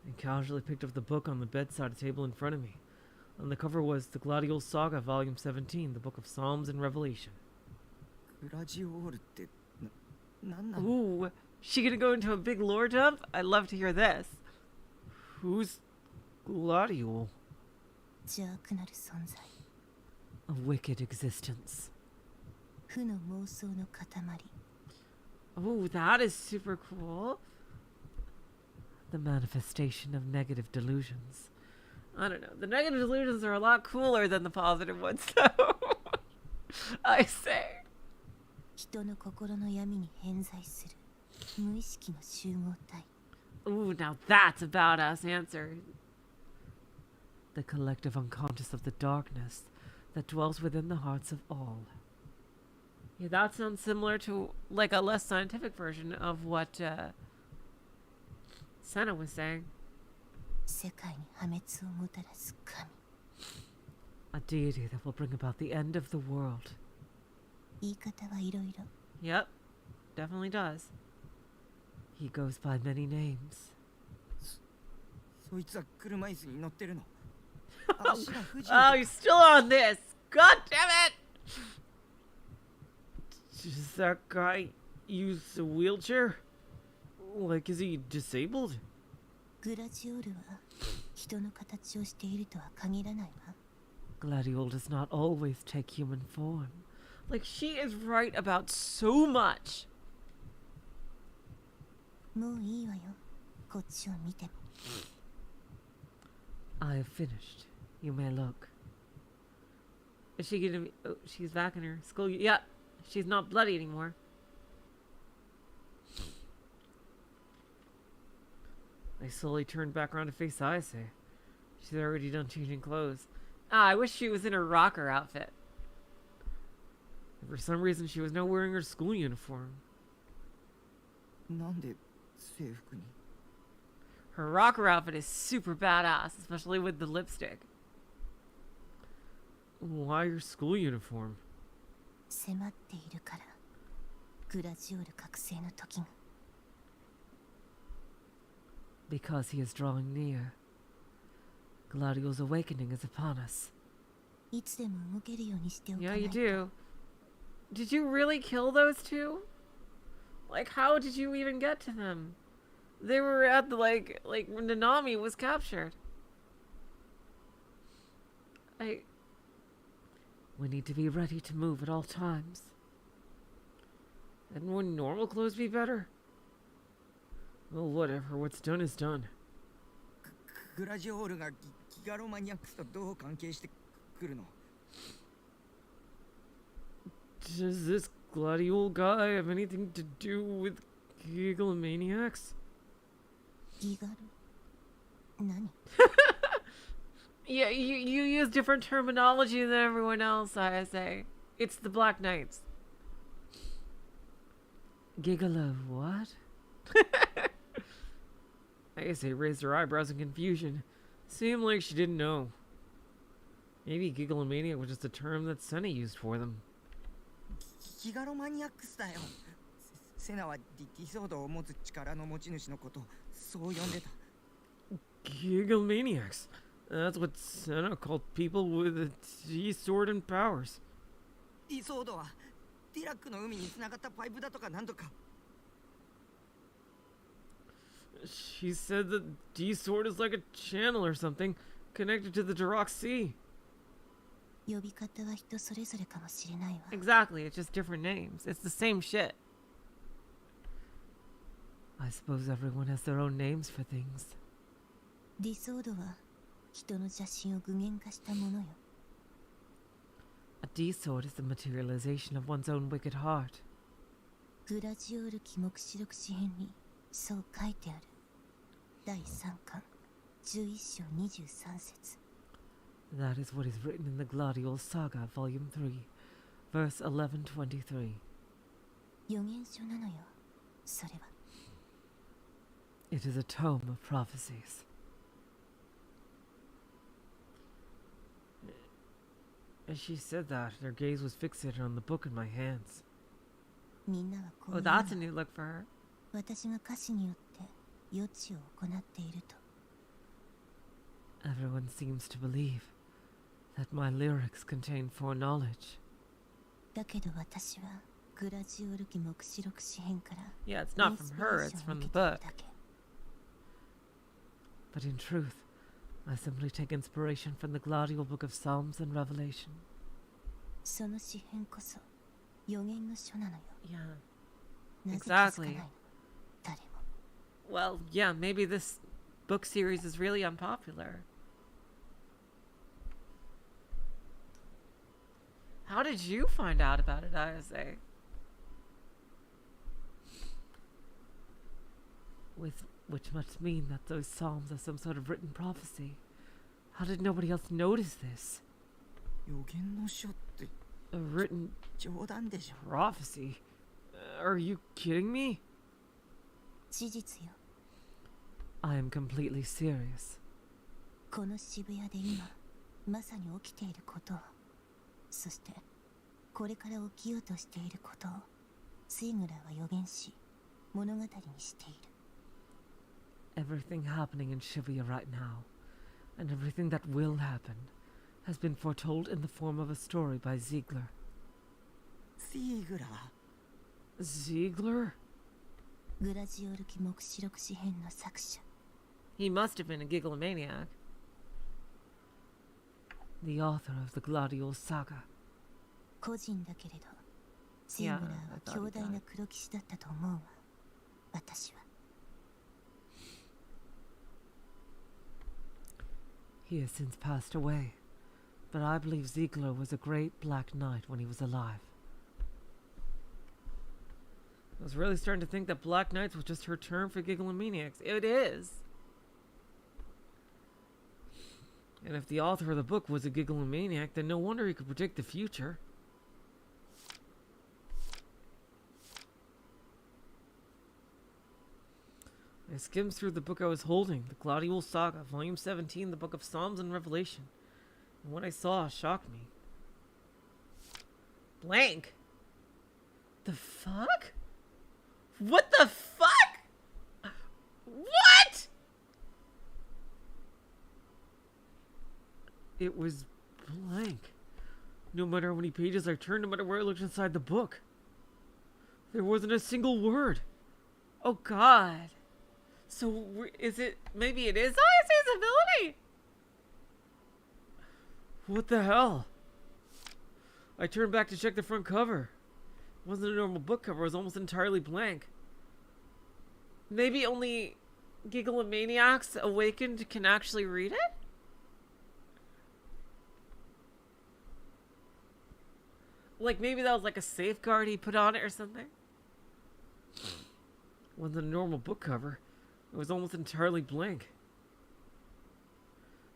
B: I casually picked up the book on the bedside table in front of me. On the cover was the Gladiol Saga, Volume 17, the Book of Psalms and Revelation.
F: グラジオールってなんなの？
B: Ooh, she gonna go into a big lore dump? I'd love to hear this. Who's Gladiol?
D: 邪悪なる存在。
B: A wicked existence.
D: 負の妄想の塊。
B: Oh, that is super cool. The manifestation of negative delusions. I don't know. The negative delusions are a lot cooler than the positive ones, though. I say.
D: 人の心の闇に偏在する無意識の集合体。
B: Ooh, now that's a badass answer. The collective unconscious of the darkness that dwells within the hearts of all. Yeah, that sounds similar to, like, a less scientific version of what Senna was saying.
D: 世界に破滅をもたらす神。
B: A deity that will bring about the end of the world.
D: 言い方はいろいろ。
B: Yep, definitely does. He goes by many names.
F: そいつは車椅子に乗ってるの。足が不自
B: Oh,
F: 由
B: you're still on this! God damn it! Does that guy use a wheelchair? Like, is he disabled?
D: グラジオールは人の形をしているとは限らないわ。
B: Gladiol does not always take human form. Like, she is right about so much.
D: もういいわよ。こっちを見ても。
B: I have finished. You may look. Is she gonna be... Oh, she's back in her school. Yeah, she's not bloody anymore. I slowly turned back around to face Ayase. She's already done changing clothes. Ah, I wish she was in her rocker outfit. For some reason, she was not wearing her school uniform.
F: なんで制服に？
B: Her rocker outfit is super badass, especially with the lipstick. Why your school uniform?
D: 迫っているからグラジオール覚醒の時が
B: Because he is drawing near. Gladiol's awakening is upon us.
D: いつでも動けるようにしておか
B: Yeah,
D: ない
B: you
D: と
B: do. Did you really kill those two? Like, how did you even get to them? They were at the, like when Nanami was captured. We need to be ready to move at all times. And wouldn't normal clothes be better? Well, whatever. What's done is done.
F: グラジオールがギガロマニアックスとどう関係してくるの？
B: Does this gladiole guy have anything to do with Gigalomaniacs?
D: ギガロ何
B: Yeah, you use different terminology than everyone else, Ayase. It's the Black Knights. Gigolo, what? Ayase raised her eyebrows in confusion. Seemed like she didn't know. Maybe Gigalomaniac was just a term that Sunny used for them.
F: ギガロマニアックスだよ。セナはディソードを持つ力の持ち主のことそう呼んでた。
B: Gigalomaniacs. That's what Senna called people with a T-sword and powers.
F: ディソードはディラックの海に繋がったパイプだとかなんとか。
B: She said that D-sword is like a channel or something connected to the Duroc Sea.
D: 呼び方は人それぞれかもしれないわ
B: Exactly, it's just different names. It's the same shit. I suppose everyone has their own names for things.
D: ディソードは人の邪心を具現化したものよ
B: A D-sword is the materialization of one's own wicked heart.
D: グラジオール記目視録詩編にそう書いてある第3巻11章23節
B: That is what is written in the Gladiole Saga, Volume 3, verse 1123.
D: 予言書なのよそれは
B: It is a tome of prophecies. As she said that, her gaze was fixated on the book in my hands.
D: みんなはこう
B: Oh,
D: 言う
B: that's a
D: の
B: new look for her.
D: 私が歌詞によって予知を行っていると
B: Everyone seems to believe that my lyrics contain foreknowledge.
D: だけど私はグラジオール記目視録詩編から
B: Yeah, it's
D: イ
B: not
D: ンス
B: from
D: ピレ
B: her,
D: ー
B: it's
D: ションを
B: from
D: 受
B: the
D: けている
B: book.
D: だけ
B: But in truth, I simply take inspiration from the Gladiole Book of Psalms and Revelation.
D: その詩編こそ予言の書なのよ
B: Yeah.
D: なぜ気づか
B: Exactly.
D: ないの誰も
B: Well, yeah, maybe this book series is really unpopular. How did you find out about it, Ayase? Which must mean that those psalms are some sort of written prophecy. How did nobody else notice this?
F: 予言の書って
B: A written
F: 冗談でしょ。
B: prophecy? Are you kidding me?
D: 事実よ
B: I am completely serious.
D: この渋谷で今まさに起きていることをそしてこれから起きようとしていることをスイグラーは予言し物語にしている
B: Everything happening in Shibuya right now, and everything that will happen, has been foretold in the form of a story by Ziegler.
F: シーグラー
B: Ziegler?
D: グラジオール記目視録詩編の作者
B: He must have been a gigalomaniac. The author of the Gladiole Saga.
D: 個人だけれどスイグラーは強大な黒騎士だったと思うわ私は
B: He has since passed away, but I believe Ziegler was a great black knight when he was alive. I was really starting to think that Black Knights was just her term for gigalomaniacs. It is. And if the author of the book was a gigalomaniac, then no wonder he could predict the future. I skimmed through the book I was holding, the Gladiole Saga, Volume 17, the Book of Psalms and Revelation, and what I saw shocked me. Blank? The fuck? What the fuck? What? It was blank. No matter how many pages I turned, no matter where I looked inside the book. There wasn't a single word.
A: Oh god. So is it, maybe it is Ayase's ability?
B: What the hell? I turned back to check the front cover. It wasn't a normal book cover, it was almost entirely blank.
A: Maybe only Gigalomaniacs awakened can actually read it? Like maybe that was like a safeguard he put on it or something?
B: It wasn't a normal book cover. It was almost entirely blank.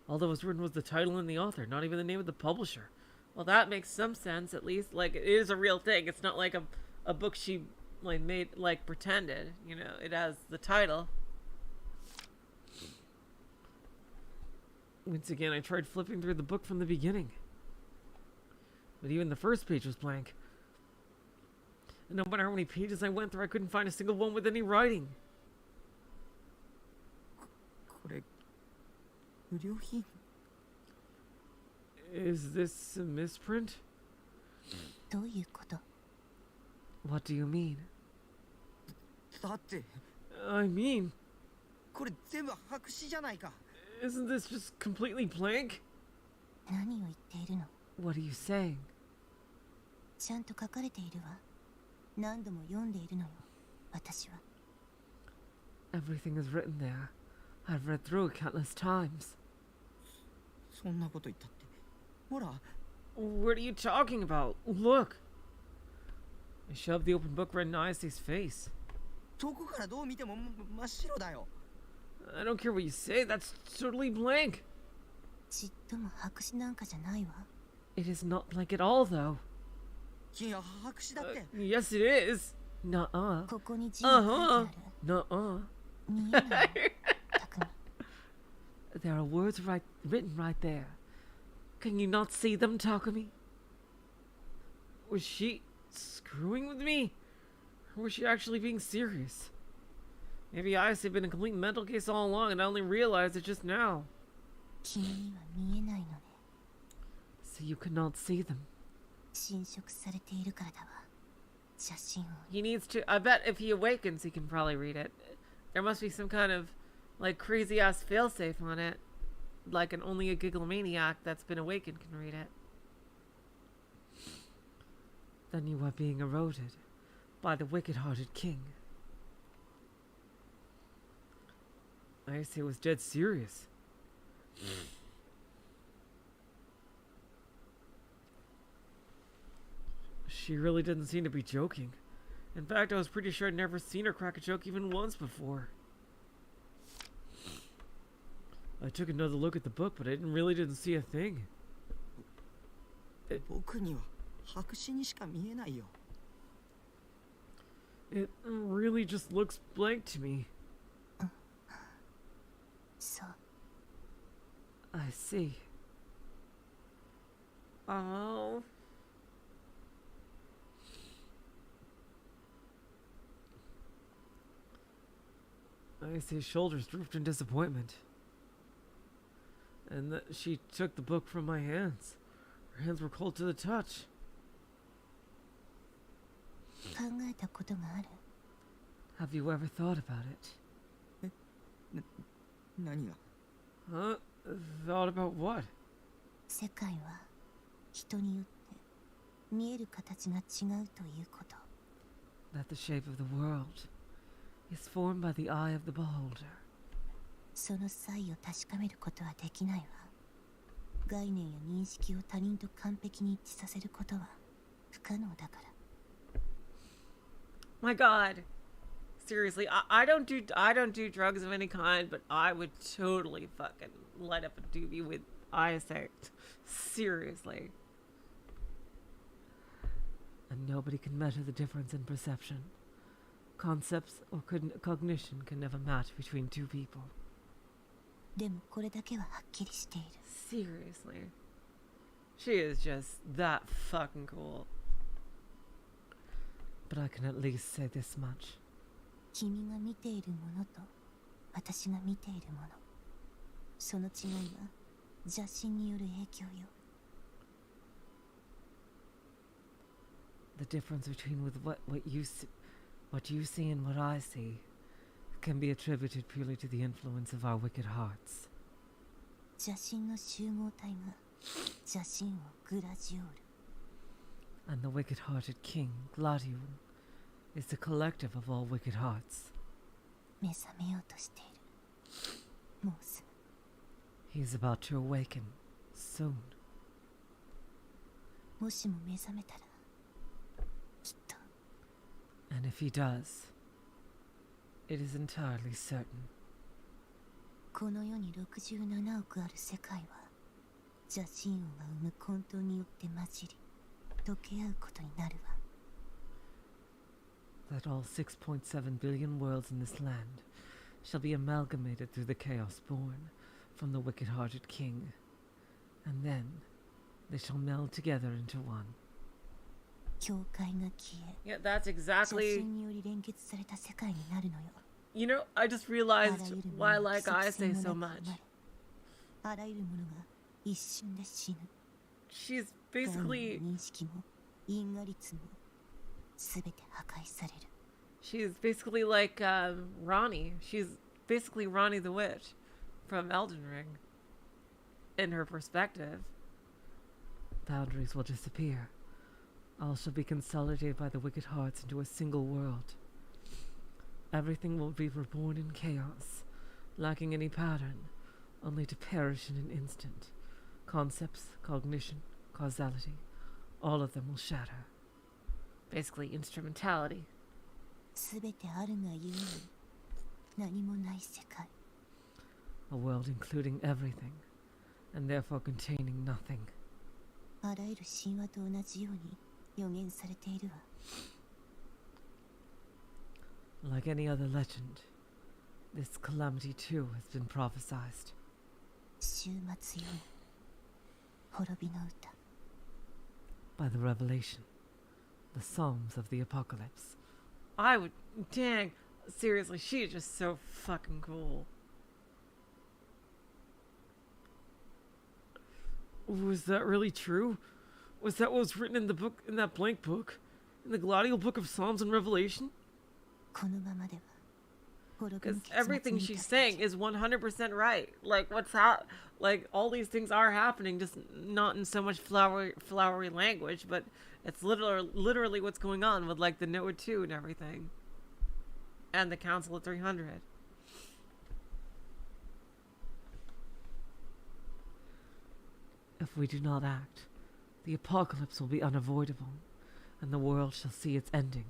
B: All that was written was the title and the author, not even the name of the publisher.
A: Well, that makes some sense, at least. Like, it is a real thing. It's not like a book she, like, made, like, pretended. You know, it has the title.
B: Once again, I tried flipping through the book from the beginning. But even the first page was blank. And no matter how many pages I went through, I couldn't find a single one with any writing.
F: これ不良品
B: Is this a misprint?
D: どういうこと？
B: What do you mean?
F: だって
B: I mean,
F: これ全部白紙じゃないか
B: isn't this just completely blank?
D: 何を言っているの？
B: What are you saying?
D: ちゃんと書かれているわ。何度も読んでいるのよ、私は。
B: Everything is written there. I've read through it countless times.
F: そんなこと言ったってほら
B: What are you talking about? Look! I shoved the open book right in Ayase's face.
F: どこからどう見ても真っ白だよ
B: I don't care what you say, that's totally blank.
D: ちっとも白紙なんかじゃないわ。
B: It is not blank at all, though.
F: いや白紙だって
B: Yes, it is. Nuh-uh.
D: ここに字が書いてある。
B: Nuh-uh.
D: 見えない。たくみ。
B: There are words written right there. Can you not see them, Takumi? Was she screwing with me? Or was she actually being serious? Maybe Ayase had been a complete mental case all along and I only realized it just now.
D: 君には見えないのね。
B: So you could not see them.
D: 侵食されているからだわ。写真を。
A: He needs to, I bet if he awakens, he can probably read it. There must be some kind of, like, crazy-ass failsafe on it. Like, only a Gigalomaniac that's been awakened can read it.
B: Then you are being eroded by the wicked-hearted king. Ayase was dead serious. She really didn't seem to be joking. In fact, I was pretty sure I'd never seen her crack a joke even once before. I took another look at the book, but I really didn't see a thing.
F: 僕には白紙にしか見えないよ
B: It really just looks blank to me.
D: そう。
B: I see.
A: Oh.
B: Ayase's shoulders drooped in disappointment. And she took the book from my hands. Her hands were cold to the touch.
D: 考えたことがある。
B: Have you ever thought about it?
F: 何が
B: Huh? Thought about what?
D: 世界は人によって見える形が違うということ。
B: That the shape of the world is formed by the eye of the beholder.
D: その差異を確かめることはできないわ。概念や認識を他人と完璧に一致させることは不可能だから。
A: My god. Seriously, I don't do drugs of any kind, but I would totally fucking light up a doobie with Ayase. Seriously.
B: And nobody can measure the difference in perception. Concepts or cognition can never match between two people.
D: でもこれだけははっきりしている。
A: Seriously. She is just that fucking cool.
B: But I can at least say this much.
D: 君が見ているものと私が見ているもの、その違いは邪神による影響よ。
B: The difference between what you see and what I see can be attributed purely to the influence of our wicked hearts.
D: 邪神の集合体が邪神をグラジオール。
B: And the wicked-hearted king, Gladiol, is the collective of all wicked hearts.
D: 目覚めようとしている。もうすぐ。
B: He is about to awaken soon.
D: もしも目覚めたら、きっと
B: And if he does, it is entirely certain.
D: この世に67億ある世界は邪神王が生む混沌によって混じり溶け合うことになるわ。
B: That all 6.7 billion worlds in this land shall be amalgamated through the chaos born from the wicked-hearted king, and then they shall meld together into one.
D: 境界が消え、
A: Yeah, that's
D: 邪
A: exactly.
D: 神により連結された世界になるのよ。
A: You know, I just
D: あ
A: realized
D: らゆるも
A: why I
D: のが
A: like
D: 即
A: Ayase
D: 戦
A: so
D: の中
A: much.
D: 生まれ、あらゆるものが一瞬で死ぬ。
A: She's
D: 概念
A: basically
D: も認識も因果律も全て破壊される。
A: she's basically like Ronnie. She's basically Ronnie the Witch from Elden Ring. In her perspective.
B: Boundaries will disappear. All shall be consolidated by the wicked hearts into a single world. Everything will be reborn in chaos, lacking any pattern, only to perish in an instant. Concepts, cognition, causality, all of them will shatter.
A: Basically instrumentality.
D: 全てあるがゆえに何もない世界。
B: A world including everything, and therefore containing nothing.
D: あらゆる神話と同じように予言されているわ。
B: Like any other legend, this calamity too has been prophesized.
D: 終末より滅びの歌。
B: By the revelation, the Psalms of the Apocalypse.
A: I would. Dang. Seriously, she's just so fucking cool.
B: Was that really true? Was that what was written in the book, in that blank book? In the Gladial Book of Psalms and Revelation?
D: このままでは滅び
A: Because
D: の結末
A: everything
D: に
A: she's
D: 至る
A: saying is 100% right. Like, like, all these things are happening, just not in so much flowery language, but it's literally what's going on with, like, the NoaH 2 and everything. And the Council of 300.
B: If we do not act, the apocalypse will be unavoidable, and the world shall see its ending.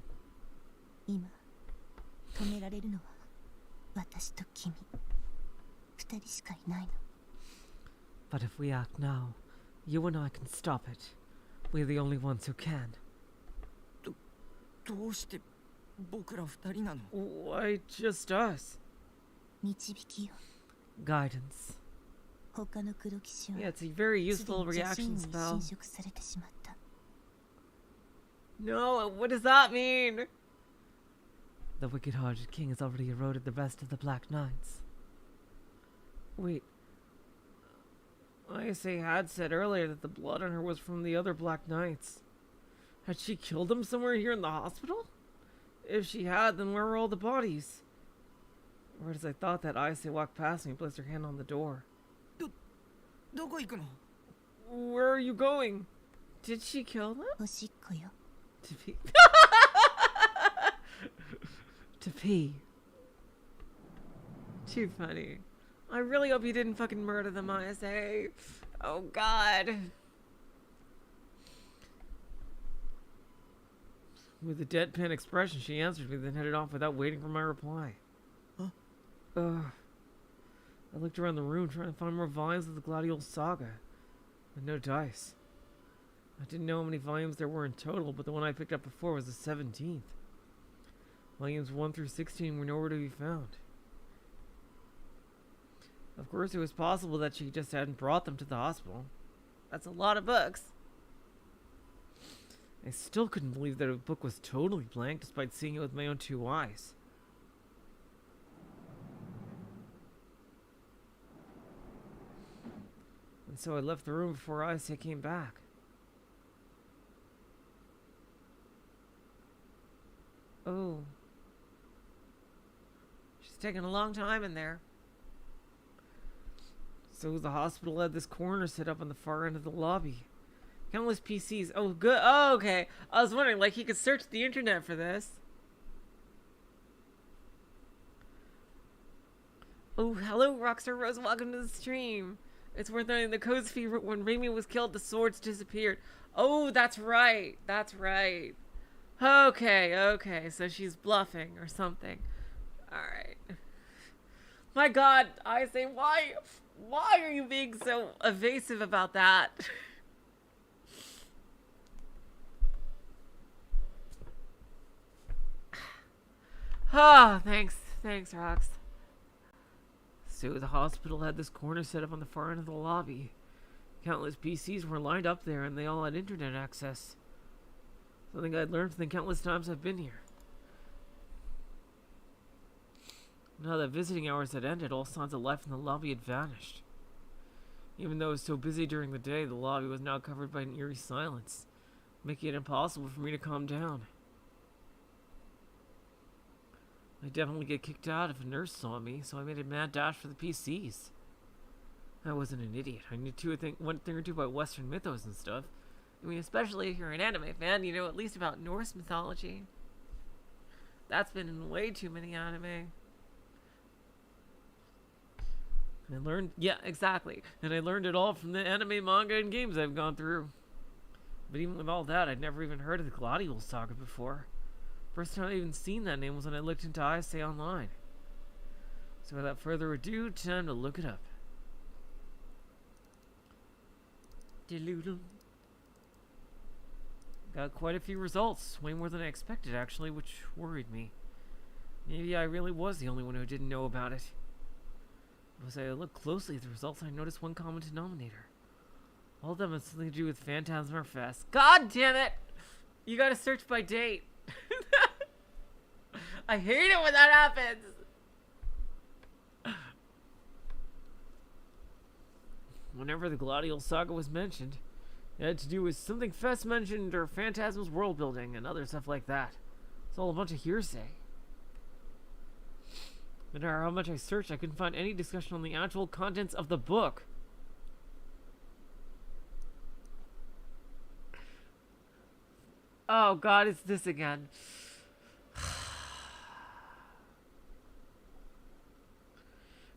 D: 今止められるのは私と君二人しかいないの。
B: But if we act now, you and I can stop it. We're the only ones who can.
F: どうして僕ら二人なの？
B: Why just us?
D: 導きよ。
B: Guidance.
D: 他の黒騎士は
A: Yeah, it's a very
D: すでに
A: useful
D: 邪神
A: reaction
D: に
A: spell.
D: 侵食されてしまった。
A: No, what does that mean?
B: The wicked-hearted king has already eroded the rest of the Black Knights.
A: Wait. Ayase had said earlier that the blood on her was from the other Black Knights. Had she killed them somewhere here in the hospital? If she had, then where were all the bodies? Or as I thought that Ayase walked past me and placed her hand on the door.
F: どこ行くの？
A: Where are you going? Did she kill them?
D: おしっこよ。
A: To pee.
B: To pee.
A: Too funny. I really hope you didn't fucking murder them, Ayase. Oh god. With a deadpan expression, she answered me, then headed off without waiting for my reply.
F: Huh?
A: I looked around the room trying to find more volumes of the Gladiol saga, but no dice. I didn't know how many volumes there were in total, but the one I picked up before was the 17th. Volumes 1 through 16 were nowhere to be found. Of course, it was possible that she just hadn't brought them to the hospital. That's a lot of books.
B: I still couldn't believe that a book was totally blank despite seeing it with my own 2 eyes. And so I left the room before Ayase came back. Oh. She's taking a long time in there. So the hospital had this corner set up on the far end of the lobby. Countless PCs. Oh, good. Oh, okay. I was wondering, like, he could search the internet for this. Oh, hello, Rockstar Rose. Welcome to the stream. It's worth noting the code's fee when Rimi was killed, the swords disappeared. Oh, that's right. That's right. Okay, okay. So she's bluffing or something. Alright. My god, I say, why are you being so evasive about that? Ah, thanks, Rox. So the hospital had this corner set up on the far end of the lobby. Countless PCs were lined up there and they all had internet access. Something I'd learned from the countless times I've been here. Now that visiting hours had ended, all signs of life in the lobby had vanished. Even though it was so busy during the day, the lobby was now covered by an eerie silence, making it impossible for me to calm down. I'd definitely get kicked out if a nurse saw me, so I made a mad dash for the PCs. I wasn't an idiot. I knew one thing or two about Western mythos and stuff. I mean, especially if you're an anime fan, you know at least about Norse mythology. That's been in way too many anime. I learned, yeah, exactly. And I learned it all from the anime, manga, and games I've gone through. But even with all that, I'd never even heard of the Gladiol Saga before. First time I even seen that name was when I looked into Ayase online. So without further ado, time to look it up. Deloodle. Got quite a few results, way more than I expected actually, which worried me. Maybe I really was the only one who didn't know about it. As I looked closely at the results, I noticed one common denominator. All of them had something to do with Phantasm Fest. God damn it! You gotta search by date. I hate it when that happens. Whenever the Gladiol Saga was mentioned, it had to do with something Fest mentioned or Phantasm's world building and other stuff like that. It's all a bunch of hearsay. No matter how much I searched, I couldn't find any discussion on the actual contents of the book. Oh god, it's this again.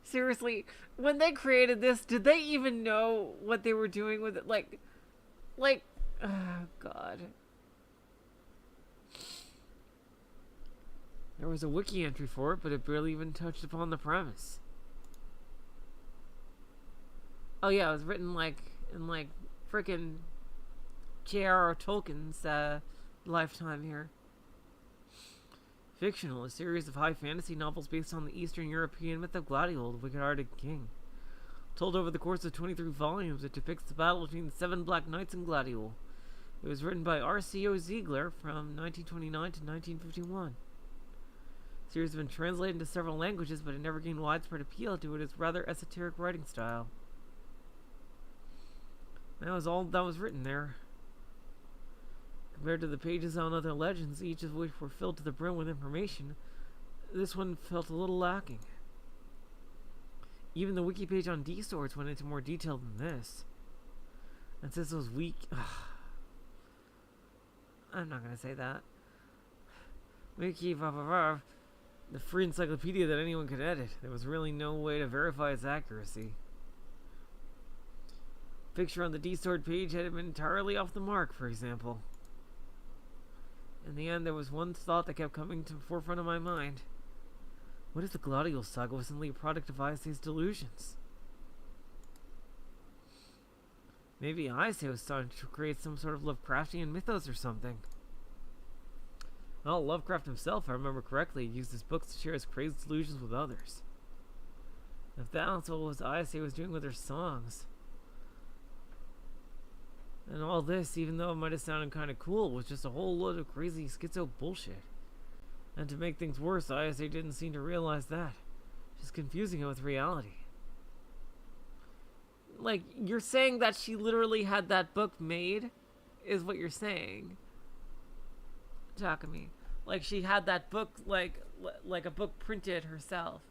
B: Seriously, when they created this, did they even know what they were doing with it? Like, oh god. There was a wiki entry for it, but it barely even touched upon the premise. Oh yeah, it was written in frickin' J.R.R. Tolkien's lifetime here. Fictional, a series of high fantasy novels based on the Eastern European myth of Gladiol, the wicked-hearted king. Told over the course of 23 volumes, it depicts the battle between the 7 Black Knights and Gladiol. It was written by R.C.O. Ziegler from 1929 to 1951. The series has been translated into several languages, but it never gained widespread appeal due to its rather esoteric writing style. That was all that was written there. Compared to the pages on other legends, each of which were filled to the brim with information, this one felt a little lacking. Even the wiki page on D-Swords went into more detail than this. And since it was weak... I'm not gonna say that. Wiki, the free encyclopedia that anyone could edit. There was really no way to verify its accuracy. Picture on the D-Sword page had been entirely off the mark, for example. In the end, there was one thought that kept coming to the forefront of my mind. What if the Gladiol Saga was simply a product of Ayase's delusions? Maybe Ayase was starting to create some sort of Lovecraftian mythos or something. Well, Lovecraft himself, if I remember correctly, used his books to share his crazy delusions with others. If that's what Ayase was doing with her songs, And all this, even though it might have sounded kind of cool, was just a whole load of crazy schizo bullshit. And to make things worse, Ayase didn't seem to realize that. She's confusing it with reality. Like, you're saying that she literally had that book made? Is what you're saying. Takumi. Like, she had that book, like a book printed herself.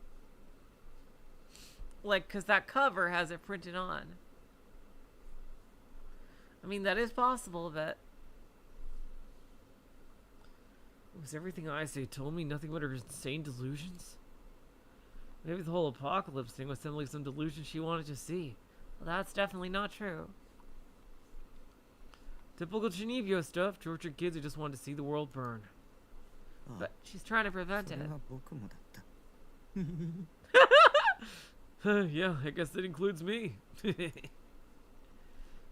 B: Like, because that cover has it printed on. I mean, that is possible, but... Was everything Ayase told me nothing but her insane delusions? Maybe the whole apocalypse thing was simply some delusion she wanted to see. Well, that's definitely not true. Typical Chinibyo stuff, tortured kids who just want to see the world burn. But she's trying to prevent it. Yeah, I guess that includes me.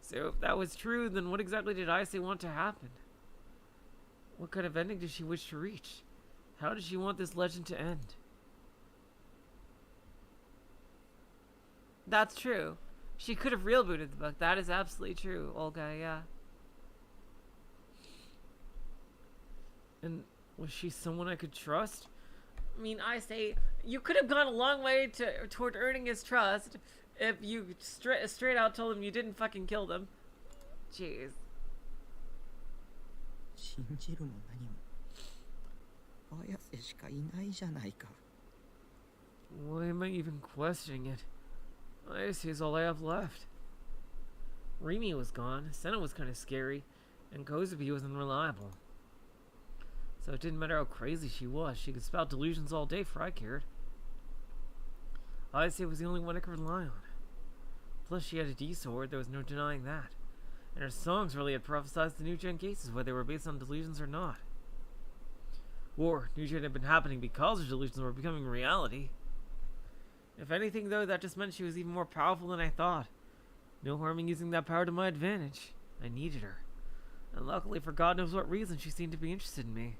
B: So if that was true, then what exactly did Ayase want to happen? What kind of ending did she wish to reach? How did she want this legend to end? That's true. She could have real booted the book. That is absolutely true, Olga, yeah. And was she someone I could trust? I mean, I say you could have gone a long way toward earning his trust if you straight out told him you didn't fucking kill them. Jeez.
F: 信じるも何も綾瀬しかいないじゃないか。
B: Why am I even questioning it? Ayase is all I have left. Rimi was gone, Senna was kind of scary, and Kozubi was unreliable. So it didn't matter how crazy she was, she could spout delusions all day for I cared. Ayase was the only one I could rely on. Plus she had a D-sword, there was no denying that. And her songs really had prophesized the new gen cases, whether they were based on delusions or not. Or, new gen had been happening because her delusions were becoming reality. If anything, though, that just meant she was even more powerful than I thought. No harm in using that power to my advantage. I needed her. And luckily, for God knows what reason, she seemed to be interested in me.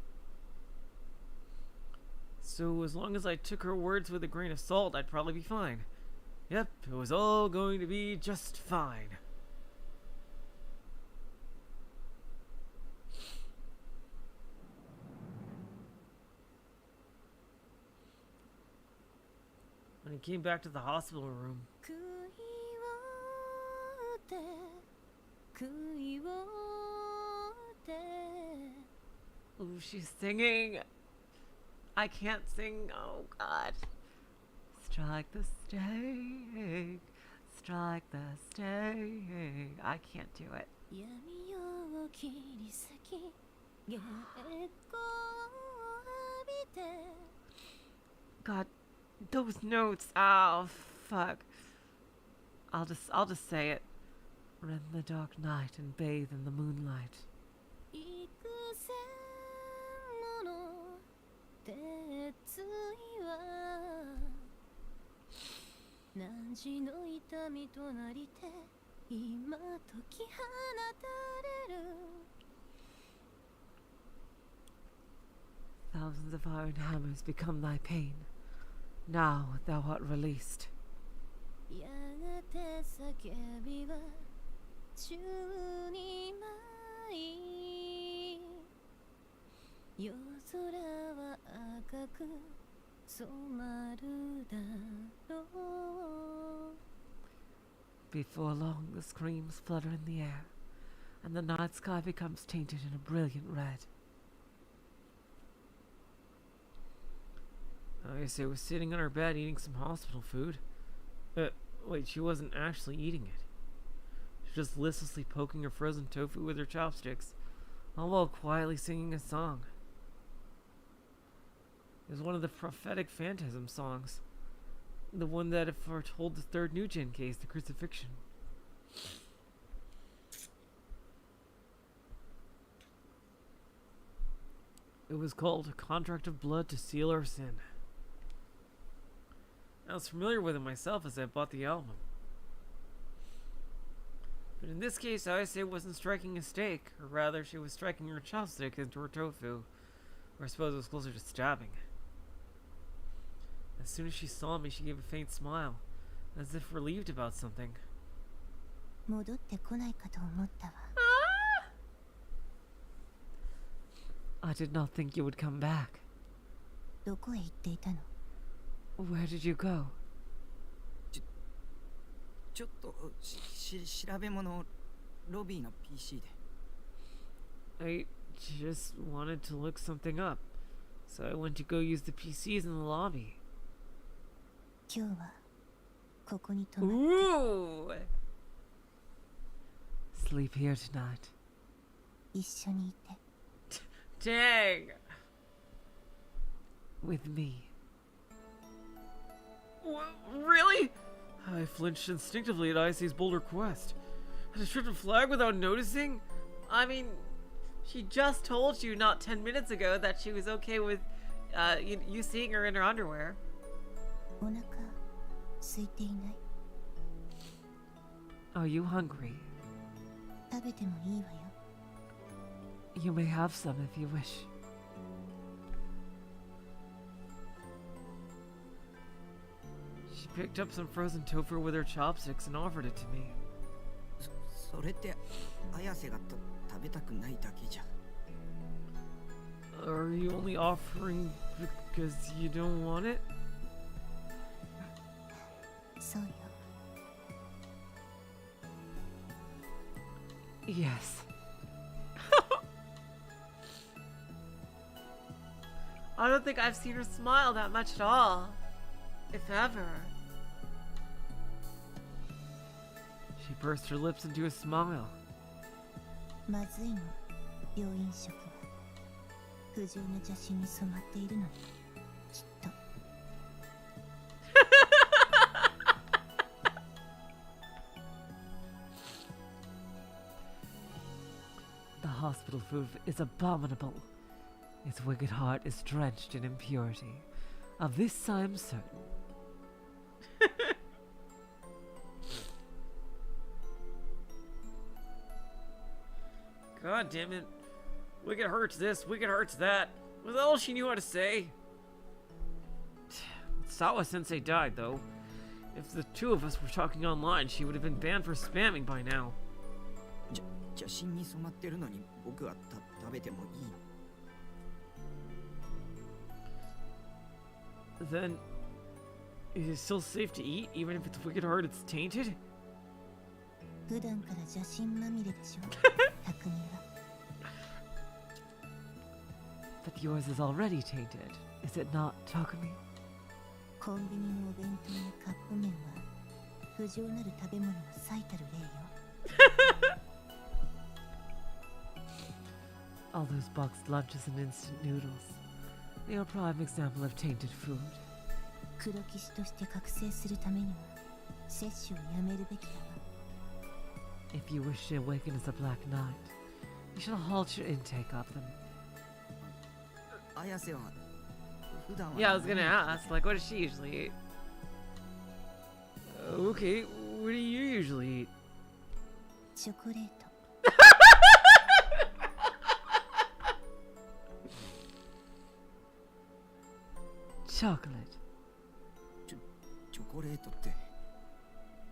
B: So, as long as I took her words with a grain of salt, I'd probably be fine. Yep, it was all going to be just fine. When he came back to the hospital room, ooh, she's singing. I can't sing. Oh, God. Strike the stake. Strike the stake. I can't do it. God, those notes. Oh, fuck. I'll just say it. Rend the dark night and bathe in the moonlight. Thousands of iron hammers become thy pain. Now thou art released. Before long, the screams flutter in the air, and the night sky becomes tainted in a brilliant red. Ayase was sitting on her bed eating some hospital food. Wait, she wasn't actually eating it. She was just listlessly poking her frozen tofu with her chopsticks, all while quietly singing a song. It was one of the prophetic phantasm songs. The one that had foretold the third new gen case, the crucifixion. It was called A Contract of Blood to Seal Our Sin. I was familiar with it myself as I bought the album. But in this case, Ayase wasn't striking a stake, or rather, she was striking her chopstick into her tofu, or I suppose it was closer to stabbing. As soon as she saw me, she gave a faint smile, as if relieved about something.
D: 戻ってこないかと思ったわ。
B: I did not think you would come back.
D: どこへ行っていたの？
B: Where did you go?
F: ちょっと調べ物をロビーの PC で。
B: I just wanted to look something up. So I went to go use the PCs in the lobby.
D: 今日はここに泊まっ
B: Ooh! Sleep here tonight.
D: 一緒にいて。
B: Dang! With me. Really? I flinched instinctively at Ayase's bold request. Had I tripped a flag without noticing? I mean, she just told you not 10 minutes ago that she was okay with you seeing her in her underwear.
D: お腹空いていない？
B: Are you hungry?
D: 食べてもいいわよ。
B: You may have some if you wish. She picked up some frozen tofu with her chopsticks and offered it to me.
F: それって綾瀬が食べたくないだけじゃ。
B: Are you only offering because you don't want it?
D: そうよ。
B: Yes. I don't think I've seen her smile that much at all. If ever. She pursed her lips into a smile.
D: まずいの、病院食は。不純な邪心に染まっているのに、きっと。
B: The hospital food is abominable. Its wicked heart is drenched in impurity. Of this I am certain. God damn it. Wicked hurts this, wicked hurts that. Was that all she knew how to say? Sawa-sensei died, though. If the two of us were talking online, she would have been banned for spamming by now.
F: 邪心に染まってるのに僕は食べてもいい？
B: Then, is it still safe to eat, even if its wicked heart is tainted?
D: 普段から邪心まみれでしょ、匠は。
B: But yours is already tainted, is it not, Takumi?
D: コンビニのお弁当やカップ麺は不浄なる食べ物の最たる例よ。
B: All those boxed lunches and instant noodles. They are a prime example of tainted food.
D: 黒騎士として覚醒するためには摂取をやめるべきだわ。
B: If you wish to awaken as a Black Knight, you should halt your intake of them.
F: 綾瀬は普段は。
B: Yeah, I was gonna ask, like, what does she usually eat? Okay, what do you usually eat?
D: チョコレート。
B: Chocolate.
F: チョコレートって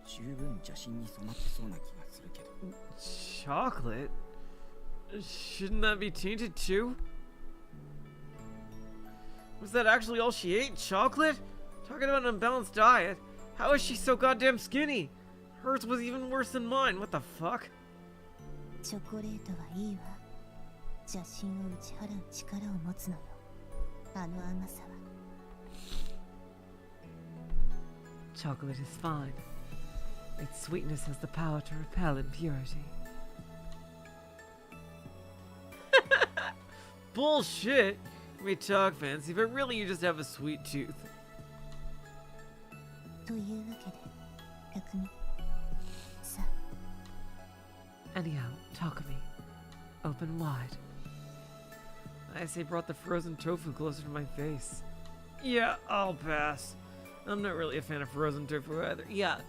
F: 十分邪心に染まってそうな気がするけど。
B: Chocolate? Shouldn't that be tainted too? Was that actually all she ate? Chocolate? Talking about an unbalanced diet. How is she so goddamn skinny? Hers was even worse than mine. What the fuck?
D: チョコレートはいいわ。邪心を打ち払う力を持つのよ。あの甘さは。
B: Chocolate is fine. Its sweetness has the power to repel impurity. Bullshit! You may talk fancy, but really you just have a sweet tooth.
D: というわけで、匠。さあ。
B: Anyhow, Takumi, open wide. Ayase brought the frozen tofu closer to my face. Yeah, I'll pass. I'm not really a fan of frozen tofu either. Yeah,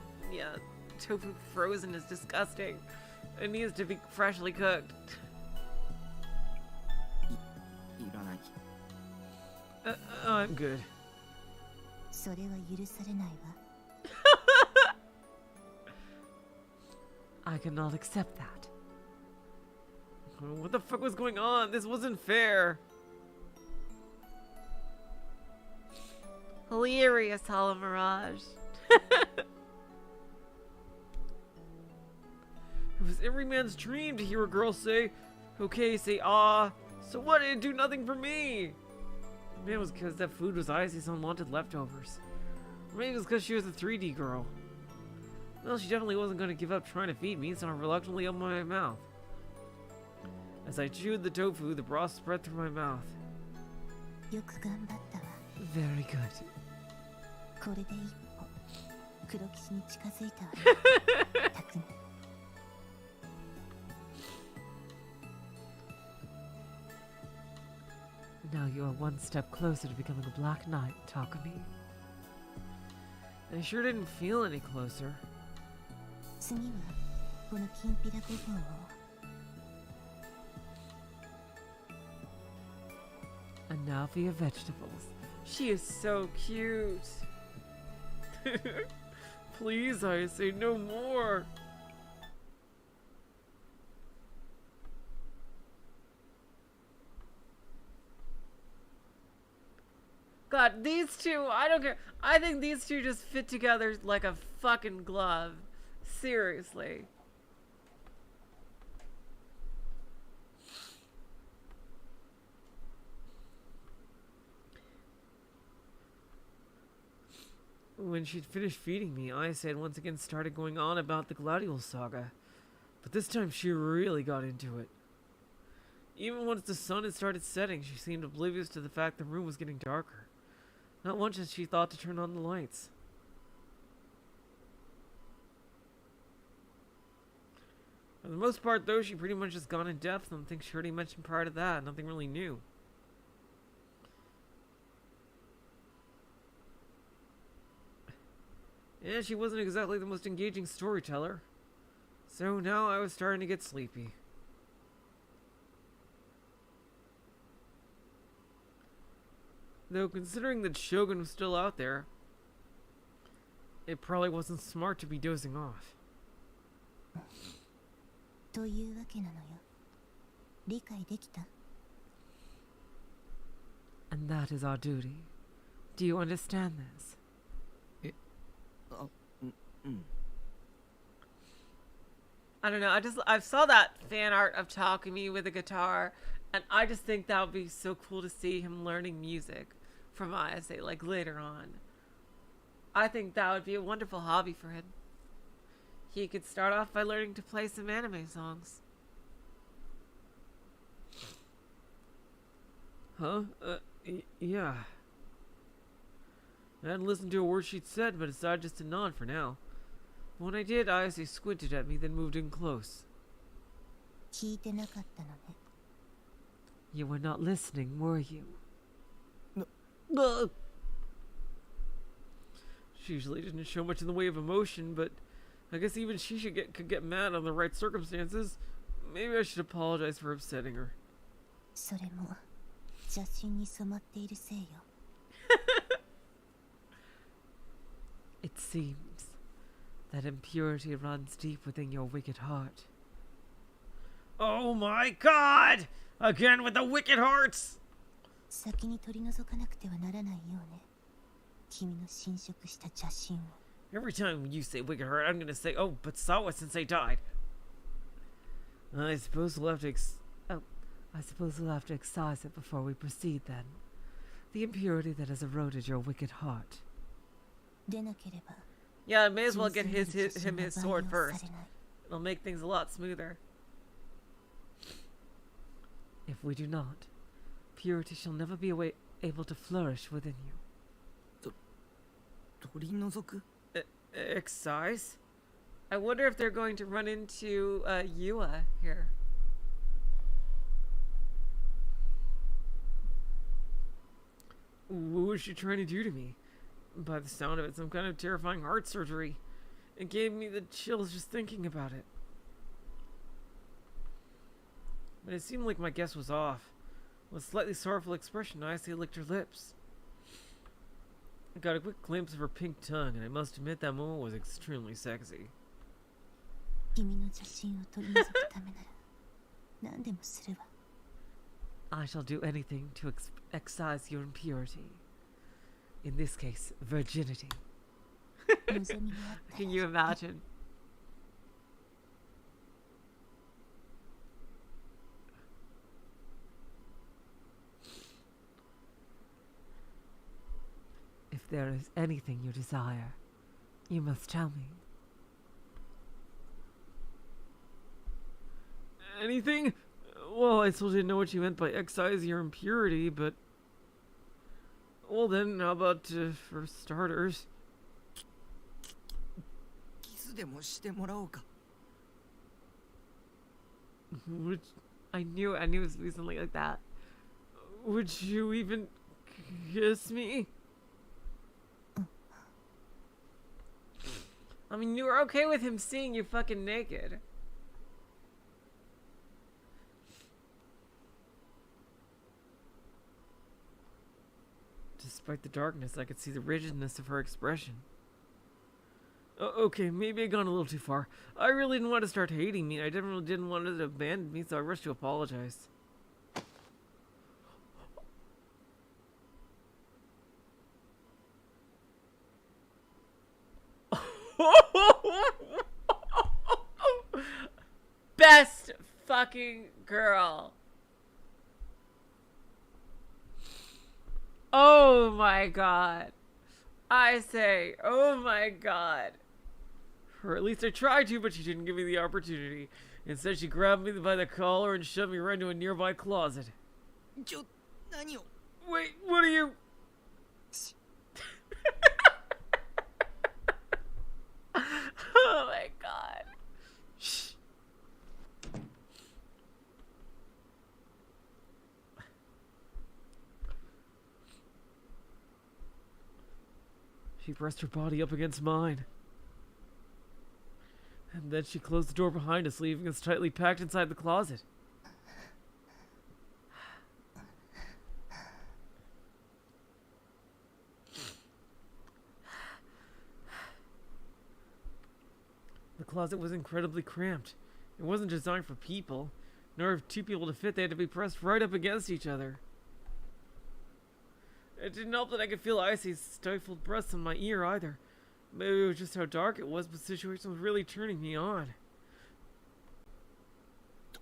B: tofu frozen is disgusting. It needs to be freshly cooked.
F: いらない。
B: I'm good.
D: それは許されないわ。
B: I cannot accept that. What the fuck was going on? This wasn't fair.
A: Hilarious, Hollow Mirage.
B: It was every man's dream to hear a girl say, okay, say ah. So what? It didn't do nothing for me. Maybe it was because that food was Ayase's unwanted leftovers. Or maybe it was because she was a 3D girl. Well, she definitely wasn't going to give up trying to feed me, so I reluctantly opened my mouth. As I chewed the tofu, the broth spread through my mouth.
D: よく頑張ったわ。
B: Very good.
D: これで一歩黒騎士に近づいたわ。たくん。
B: Now you are one step closer to becoming a Black Knight, Takumi. I sure didn't feel any closer.
D: 次はこのきんぴらご飯を。
B: And now for your vegetables.
A: She is so cute.
B: Please, Ayase, no more.
A: God, these two, I don't care. I think these two just fit together like a fucking glove. Seriously.
B: When she'd finished feeding me, Ayase had once again started going on about the Gladiol saga. But this time she really got into it. Even once the sun had started setting, she seemed oblivious to the fact the room was getting darker. Not once had she thought to turn on the lights. For the most part, though, she pretty much just gone in depth on things she already mentioned prior to that, nothing really new. Yeah, she wasn't exactly the most engaging storyteller. So now I was starting to get sleepy. Though considering that Shogun was still out there, it probably wasn't smart to be dozing off.
D: というわけなのよ。理解できた？
B: And that is our duty. Do you understand this?
A: I don't know. I saw that fan art of Takumi with a guitar, and I just think that would be so cool to see him learning music from Ayase, like later on. I think that would be a wonderful hobby for him. He could start off by learning to play some anime songs.
B: Huh? Yeah. I hadn't listened to a word she'd said, but decided just to nod for now. But when I did, Ayase squinted at me, then moved in close.
D: 聞いてなかったのね。
B: You were not listening, were you? She usually didn't show much in the way of emotion, but I guess even she could get mad on the right circumstances. Maybe I should apologize for upsetting her.
D: それも邪神に染まっているせいよ。
B: It seems that impurity runs deep within your wicked heart. Oh my god! Again with the wicked hearts!
D: 先に取り除かなくてはならないようね。君の侵食した邪神を。
B: Every time you say wicked heart, I'm gonna say, oh, but Sawa-sensei died. I suppose we'll have to excise it before we proceed then. The impurity that has eroded your wicked heart.
D: でなければ。
A: Yeah, I may as well get him his sword first. It'll make things a lot smoother.
B: If we do not, purity shall never be able to flourish within you.
F: 取り除く?
A: Excise? I wonder if they're going to run into Yua here.
B: What was she trying to do to me? By the sound of it, some kind of terrifying heart surgery. It gave me the chills just thinking about it. But it seemed like my guess was off. With a slightly sorrowful expression, Ayase licked her lips. I got a quick glimpse of her pink tongue, and I must admit that moment was extremely sexy.
D: 君の邪心を取り除くためなら何でもするわ。
B: I shall do anything to excise your impurity. In this case, virginity.
D: 望みがあったら
B: Can you imagine? If there is anything you desire, you must tell me. Anything? Well, I still didn't know what you meant by excise your impurity, but... Well then, how about, for starters?
F: キスでもしてもらおうか。
B: Would... I knew it was gonna be something like that. Would you even kiss me? I mean, you were okay with him seeing you fucking naked. Despite the darkness, I could see the rigidness of her expression. Okay, maybe I gone a little too far. I really didn't want to start hating me. I definitely didn't want her to abandon me, so I rushed to apologize. Best fucking girl. Oh my god. I say, oh my god. Or at least I tried to, but she didn't give me the opportunity. Instead, she grabbed me by the collar and shoved me right into a nearby closet.
F: ちょ、何を
B: Wait, what are you... Oh my god. Shh. She pressed her body up against mine. And then she closed the door behind us, leaving us tightly packed inside the closet. The closet was incredibly cramped. It wasn't designed for people, nor for two people to fit. They had to be pressed right up against each other. It didn't help that I could feel Ayase's stifled breaths in my ear either. Maybe it was just how dark it was, but the situation was really turning me on.
F: ど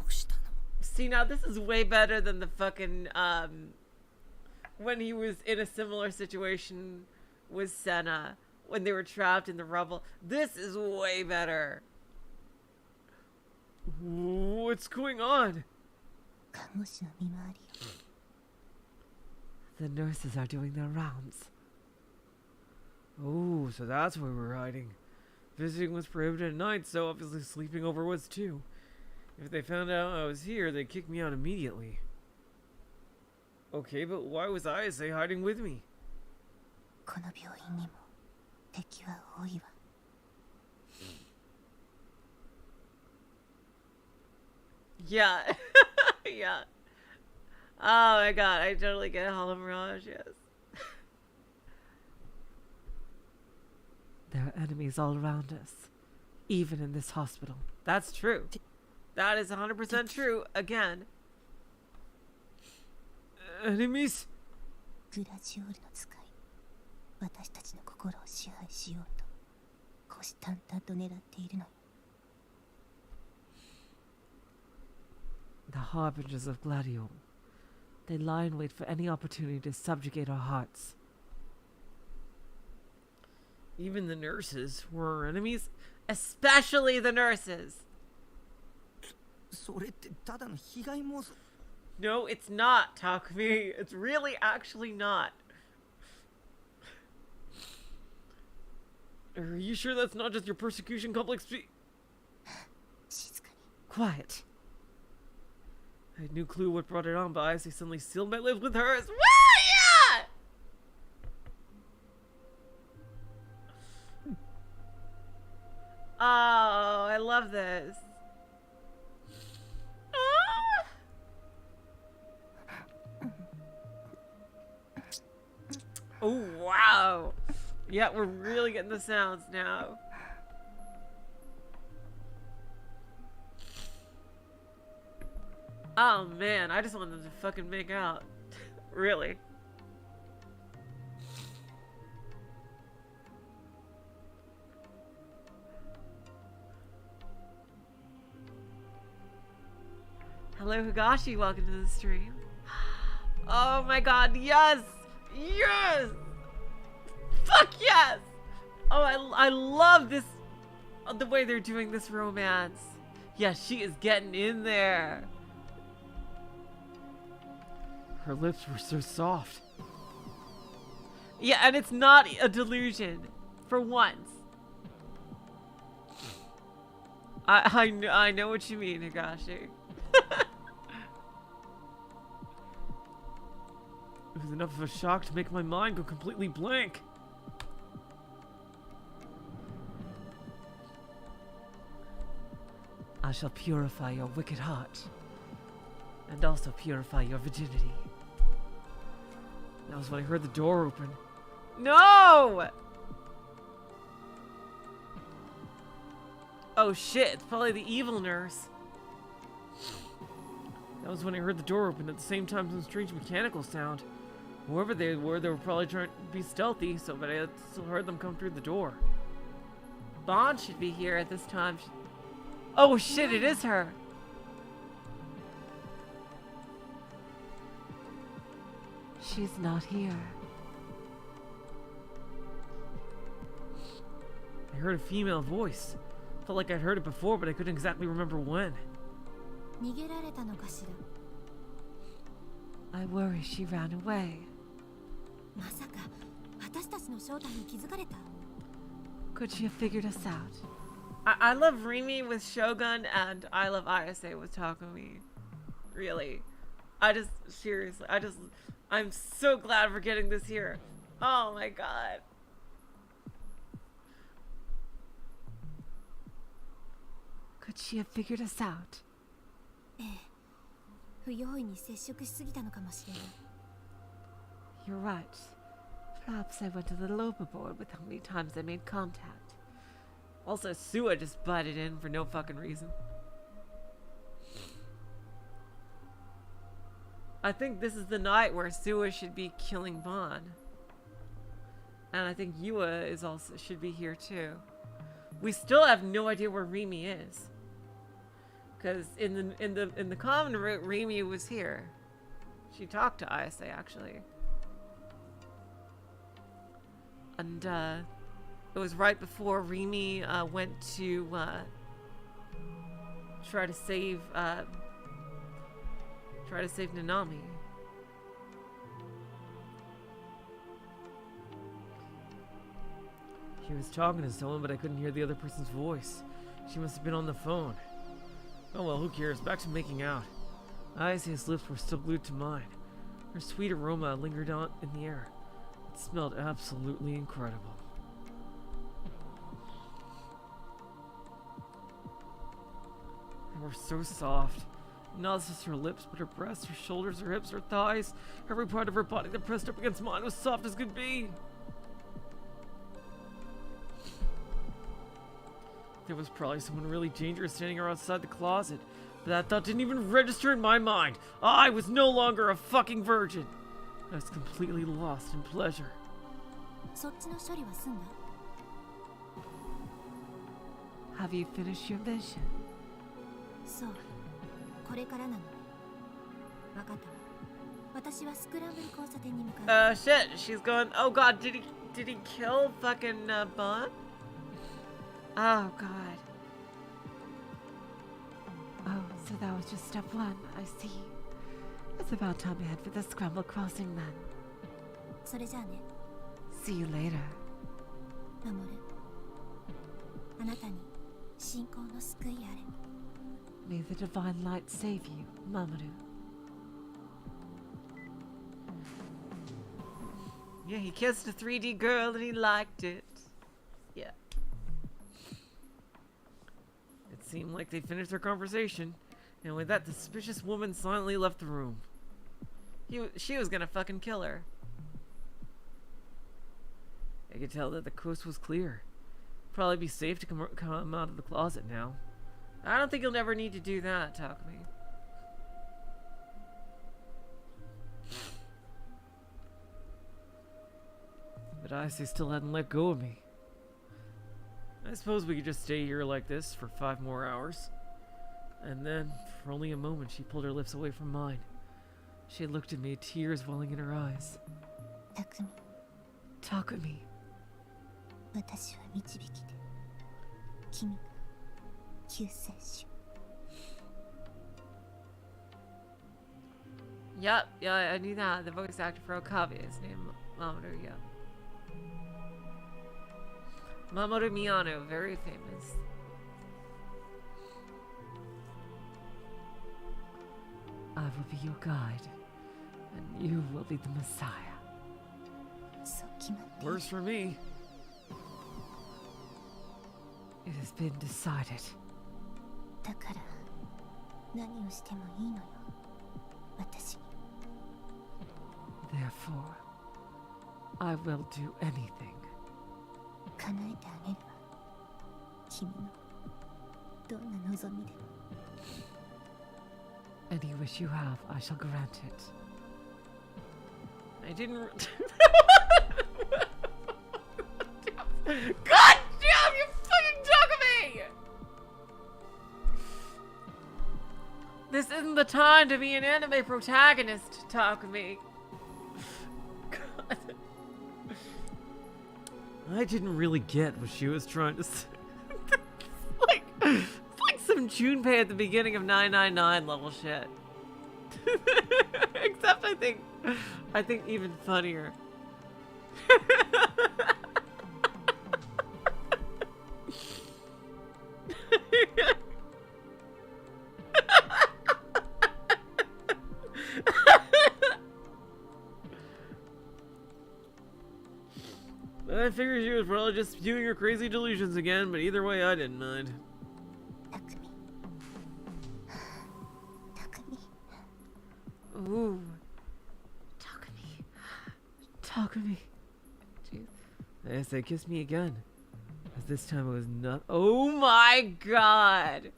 F: うしたの
B: See, now this is way better than the fucking, when he was in a similar situation with Senna, when they were trapped in the rubble. This is way better. What's going on?
D: 看護師の見回りよ。
B: The nurses are doing their rounds. Oh, so that's where we're hiding. Visiting was prohibited at night, so obviously sleeping over was too. If they found out I was here, they'd kick me out immediately. Okay, but why was Ayase hiding with me?
D: この病院にも敵は多いわ。
B: Yeah. Yeah. Oh my god, I totally get Hollow Mirage, yes. There are enemies all around us, even in this hospital. That's true. That is 100% true, again. Enemies?
D: グラジオールの使い、私たちの心を支配しようと虎視眈々と狙っているのよ。
B: The harbingers of Gladio. They lie in wait for any opportunity to subjugate our hearts. Even the nurses were our enemies, especially the nurses.
F: それってただの被害妄想。
B: No, it's not, Takumi. It's really actually not. Are you sure that's not just your persecution complex?
D: 静かに。
B: Quiet. I had no clue what brought it on, but Ayase suddenly sealed my lips with hers. Woo! Yeah! Oh, I love this. Oh, wow. Yeah, we're really getting the sounds now. Oh man, I just want them to fucking make out. Really. Hello Higashi, welcome to the stream. Oh my god, yes! Yes! Fuck yes! Oh, I love this, the way they're doing this romance. Yeah, she is getting in there. Her lips were so soft. Yeah, and it's not a delusion. For once. I know what you mean, Higashi. It was enough of a shock to make my mind go completely blank. I shall purify your wicked heart. And also purify your virginity. That was when I heard the door open. No! Oh shit, it's probably the evil nurse. That was when I heard the door open at the same time some strange mechanical sound. Whoever they were probably trying to be stealthy, but I still heard them come through the door. Bond should be here at this time. Oh shit, it is her! She's not here. I heard a female voice. Felt like I'd heard it before, but I couldn't exactly remember when. I worry she ran away. Could she have figured us out? I love Rimi with Shogun, and I love Ayase with Takumi. Really. Seriously, I'm so glad we're getting this here. Oh my god. Could she have figured us out? You're right. Perhaps I went a little overboard with how many times I made contact. Also, Sua just butted in for no fucking reason. I think this is the night where Sua should be killing Bon. And I think Yua should be here too. We still have no idea where Rimi is. Because in the common route, Rimi was here. She talked to Ayase actually. And it was right before Rimi went to try to save Nanami. She was talking to someone, but I couldn't hear the other person's voice. She must have been on the phone. Oh well, who cares? Back to making out. Ayase's lips were still glued to mine. Her sweet aroma lingered on in the air. It smelled absolutely incredible. They were so soft. Not just her lips, but her breasts, her shoulders, her hips, her thighs. Every part of her body that pressed up against mine was soft as could be. There was probably someone really dangerous standing outside the closet, but that thought didn't even register in my mind. I was no longer a fucking virgin. I was completely lost in pleasure. Have you finished your mission? Shit, she's going. Oh god, did he kill fucking Bon? Oh god. Oh, so that was just step one. I see. It's about time I head for the Scramble Crossing then. See you later. May the divine light save you, Mamoru. Yeah, he kissed a 3D girl and he liked it. Yeah. It seemed like they finished their conversation, and with that, the suspicious woman silently left the room. She was gonna fucking kill her. I could tell that the coast was clear. Probably be safe to come out of the closet now. I don't think you'll never need to do that, Takumi. But Ayase still hadn't let go of me. I suppose we could just stay here like this for 5 more hours. And then, for only a moment, she pulled her lips away from mine. She looked at me, tears welling in her eyes.
D: 匠
B: Takumi.
D: 私は導きで君が救世主
A: Yep, yeah, I knew that. The voice actor for Okabe is named Mamoru, yeah. Mamoru Miyano, very famous.
B: I will be your guide, and you will be the Messiah.
D: そう決まっている
B: Worse for me. It has been decided.
D: だから何をしてもいいのよ私に
B: Therefore, I will do anything.
D: 叶えてあげるわ君のどんな望みでも
B: Any wish you have, I shall grant it.
A: I didn't. God damn, you fucking Takumi! This isn't the time to be an anime protagonist, Takumi. God.
B: I didn't really get what she was trying to say.
A: It's like some Junpei at the beginning of 999 level shit. Except I think even funnier.
B: I figured she was probably just spewing her crazy delusions again, but either way, I didn't mind.
D: 匠
A: Ooh. Takumi. Takumi. Jeez.
B: Ayase kissed me again. But this time it was not.
A: Oh my god.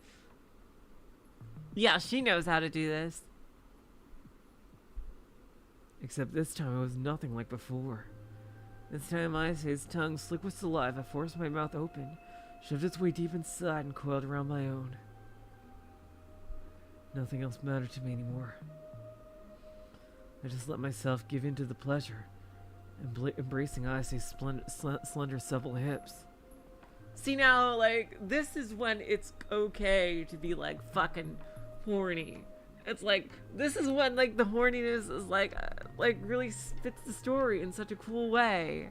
A: Yeah, she knows how to do this.
B: Except this time it was nothing like before. This time Ayase's tongue, slick with saliva, forced my mouth open, shoved its way deep inside, and coiled around my own. Nothing else mattered to me anymore. I just let myself give in to the pleasure, embracing Ayase's slender, supple hips.
A: See now, like, this is when it's okay to be, like, fucking horny. It's like, this is when, like, the horniness is, like really fits the story in such a cool way.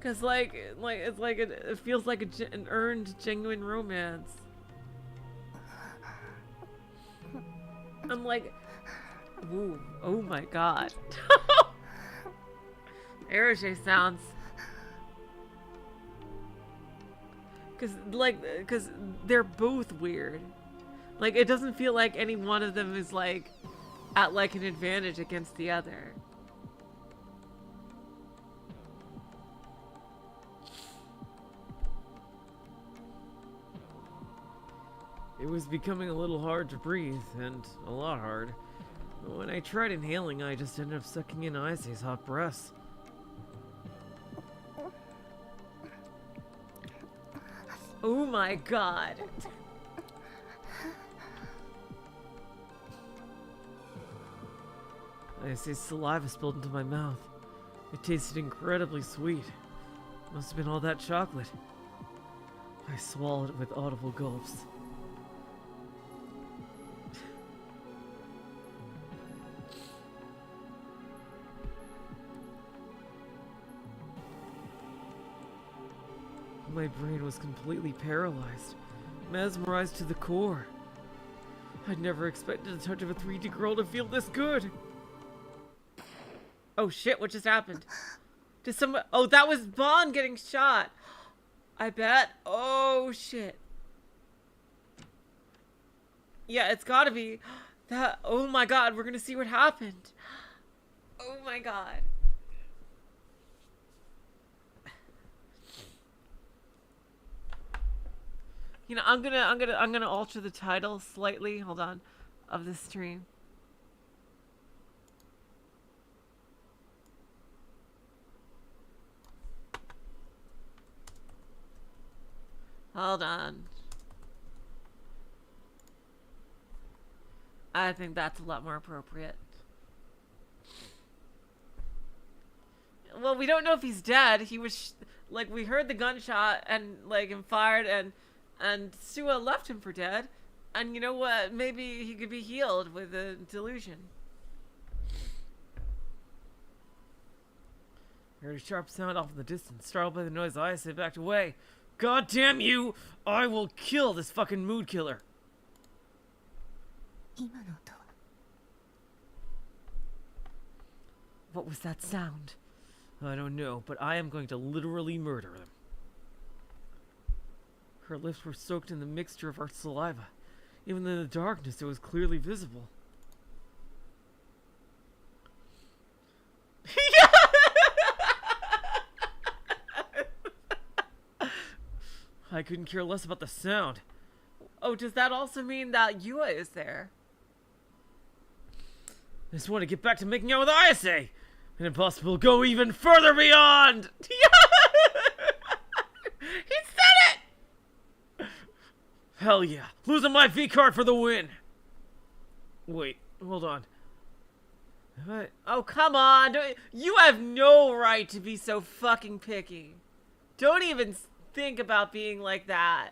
A: Cause, it feels like an earned, genuine romance. I'm like, ooh, oh my god. Ayase sounds. Cause they're both weird. Like, it doesn't feel like any one of them is, like, at, like, an advantage against the other.
B: It was becoming a little hard to breathe, and a lot hard. When I tried inhaling, I just ended up sucking in Ayase's hot breaths.
A: Oh my god.
B: Ayase's saliva spilled into my mouth. It tasted incredibly sweet. Must have been all that chocolate. I swallowed it with audible gulps. My brain was completely paralyzed, mesmerized to the core. I'd never expected the touch of a 3D girl to feel this good.
A: Oh shit, what just happened? Did someone... Oh, that was Bond getting shot. I bet. Oh shit. Yeah, it's gotta be that. Oh my god, we're gonna see what happened. Oh my god. You know, I'm gonna alter the title slightly. Hold on, of this stream. Hold on. I think that's a lot more appropriate. Well, we don't know if he's dead. He was like, we heard the gunshot and like him fired, and Sua left him for dead. And you know what? Maybe he could be healed with a delusion.
B: I heard a sharp sound off in the distance. Startled by the noise, Ayase backed away. God damn you! I will kill this fucking mood killer.
D: 今の音は
A: What was that sound?
B: I don't know, but I am going to literally murder them. Her lips were soaked in the mixture of our saliva. Even in the darkness, it was clearly visible. I couldn't care less about the sound.
A: Oh, does that also mean that Yua is there?
B: I just want to get back to making out with Ayase! And if possible, go even further beyond!
A: He said it!
B: Hell yeah. Losing my V-card for the win! Wait, hold on.
A: Oh, come on. You have no right to be so fucking picky. Don't even think about being like that.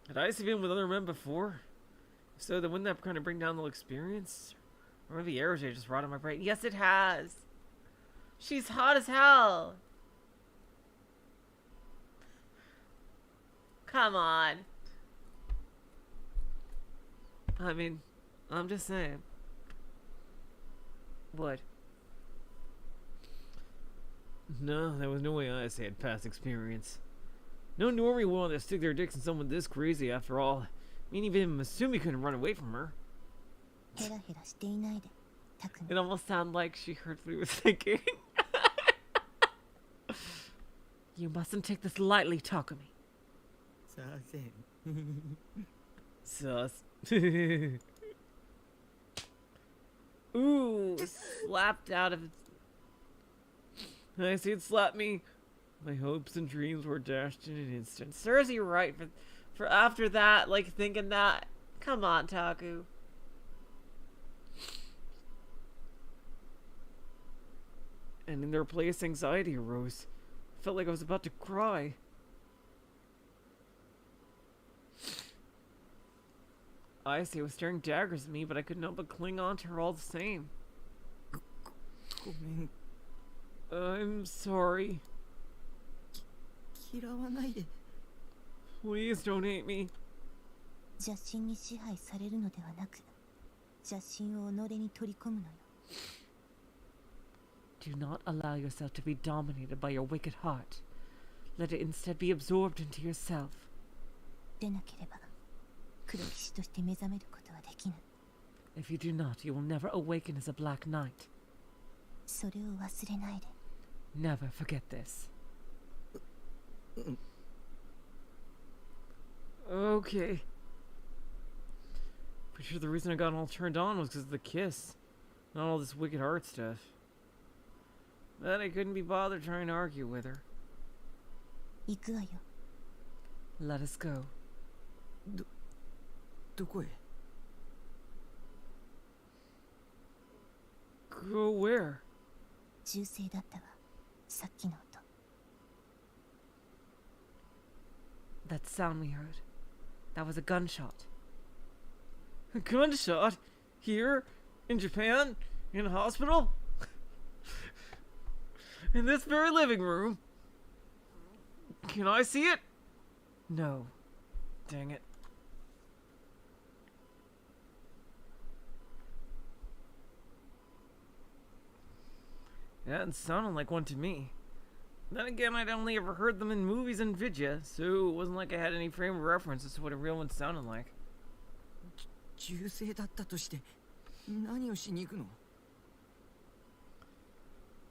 B: Had Ayase been with other men before? If so, then wouldn't that kind of bring down the experience? Or maybe Erosé just rotted my brain.
A: Yes, it has. She's hot as hell. Come on.
B: I mean, I'm just saying.
A: What?
B: No, there was no way Ayase had past experience. No normie would want to stick their dicks in someone this crazy after all. I mean, even Masumi couldn't run away from her.
D: ヘラヘラしていないでタク
A: It
D: ナ
A: almost sounded like she heard what he was thinking. You mustn't take this lightly, Takumi.
F: さあせん
B: Sus.
A: Ooh, slapped out of its...
B: Ayase had slapped me. My hopes and dreams were dashed in an instant.
A: Serves you right for after that, like thinking that. Come on, Taku.
B: And in their place, anxiety arose. I felt like I was about to cry. Ayase was staring daggers at me, but I couldn't help but cling on to her all the same.
F: ごめん
B: I'm sorry.
F: 嫌わないで
B: Please don't hate me.
D: 邪神に支配されるのではなく邪神を己に取り込むのよ
A: Do not allow yourself to be dominated by your wicked heart. Let it instead be absorbed into yourself.
D: でなければ黒騎士として目覚めることはできぬ
A: If you do not, you will never awaken as a Black Knight.
D: それを忘れないで
A: Never forget this.
B: Okay. Pretty sure the reason I got all turned on was because of the kiss. Not all this wicked heart stuff. But I couldn't be bothered trying to argue with her.
D: 行くわよ
A: Let us go.
F: どこへ
B: Go where?
D: 銃声だったわさっきの音
A: That sound we heard. That was a gunshot.
B: A gunshot? Here? In Japan? In a hospital? In this very living room? Can I see it?
A: No.
B: Dang it. That didn't sound like one to me. Then again, I'd only ever heard them in movies and vidya, so it wasn't like I had any frame of reference as to what a real one sounded like.
F: 銃声だったとして何をしに行くの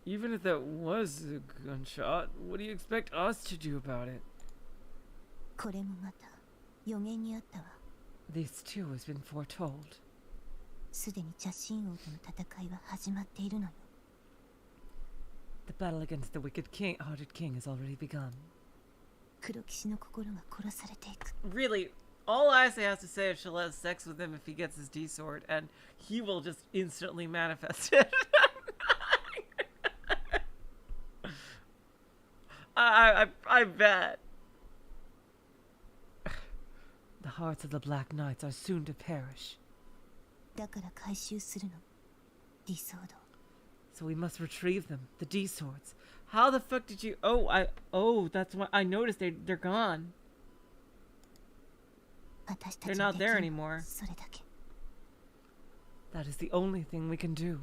B: Even if that was a gunshot, what do you expect us to do about it?
D: これもまた予言にあったわ
A: This too has been foretold.
D: すでに邪神王との戦いは始まっているのよ
A: The battle against the wicked king-hearted king has already begun.
D: 黒騎士の心が殺されていく。
B: Really, all Ayase has to say is she'll have sex with him if he gets his D sword, and he will just instantly manifest it. I bet. The hearts of the Black Knights are soon to perish.
D: だから回収するの。ディソード。
B: So we must retrieve them, the D swords. How the fuck did you? Oh, that's why I noticed they're gone.
D: 私た
B: They're
D: ちの
B: not
D: 敵
B: there
D: は
B: anymore.
D: それだけ。
B: That is the only thing we can do.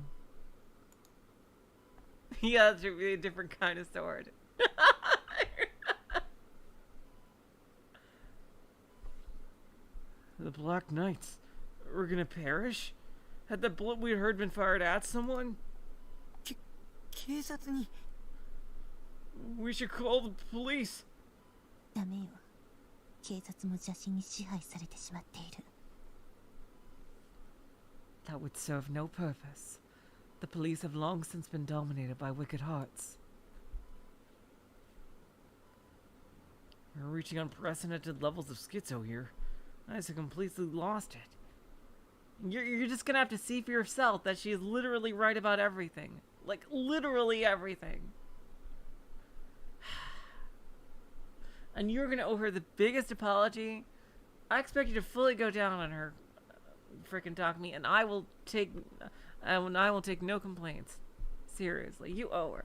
B: Yeah, that should be a different kind of sword. The Black Knights were gonna perish? Had the bullet we heard been fired at someone?
F: 警察に
B: We should call the police.
D: ダメよ。警察も邪神に支配されてしまっている。
B: That would serve no purpose. The police have long since been dominated by wicked hearts. We're reaching unprecedented levels of schizo here. I just completely lost it. You're just gonna have to see for yourself that she is literally right about everything. Like, literally everything. And you're gonna owe her the biggest apology. I expect you to fully go down on her, frickin' talk me, and I will take no complaints. Seriously, you owe her.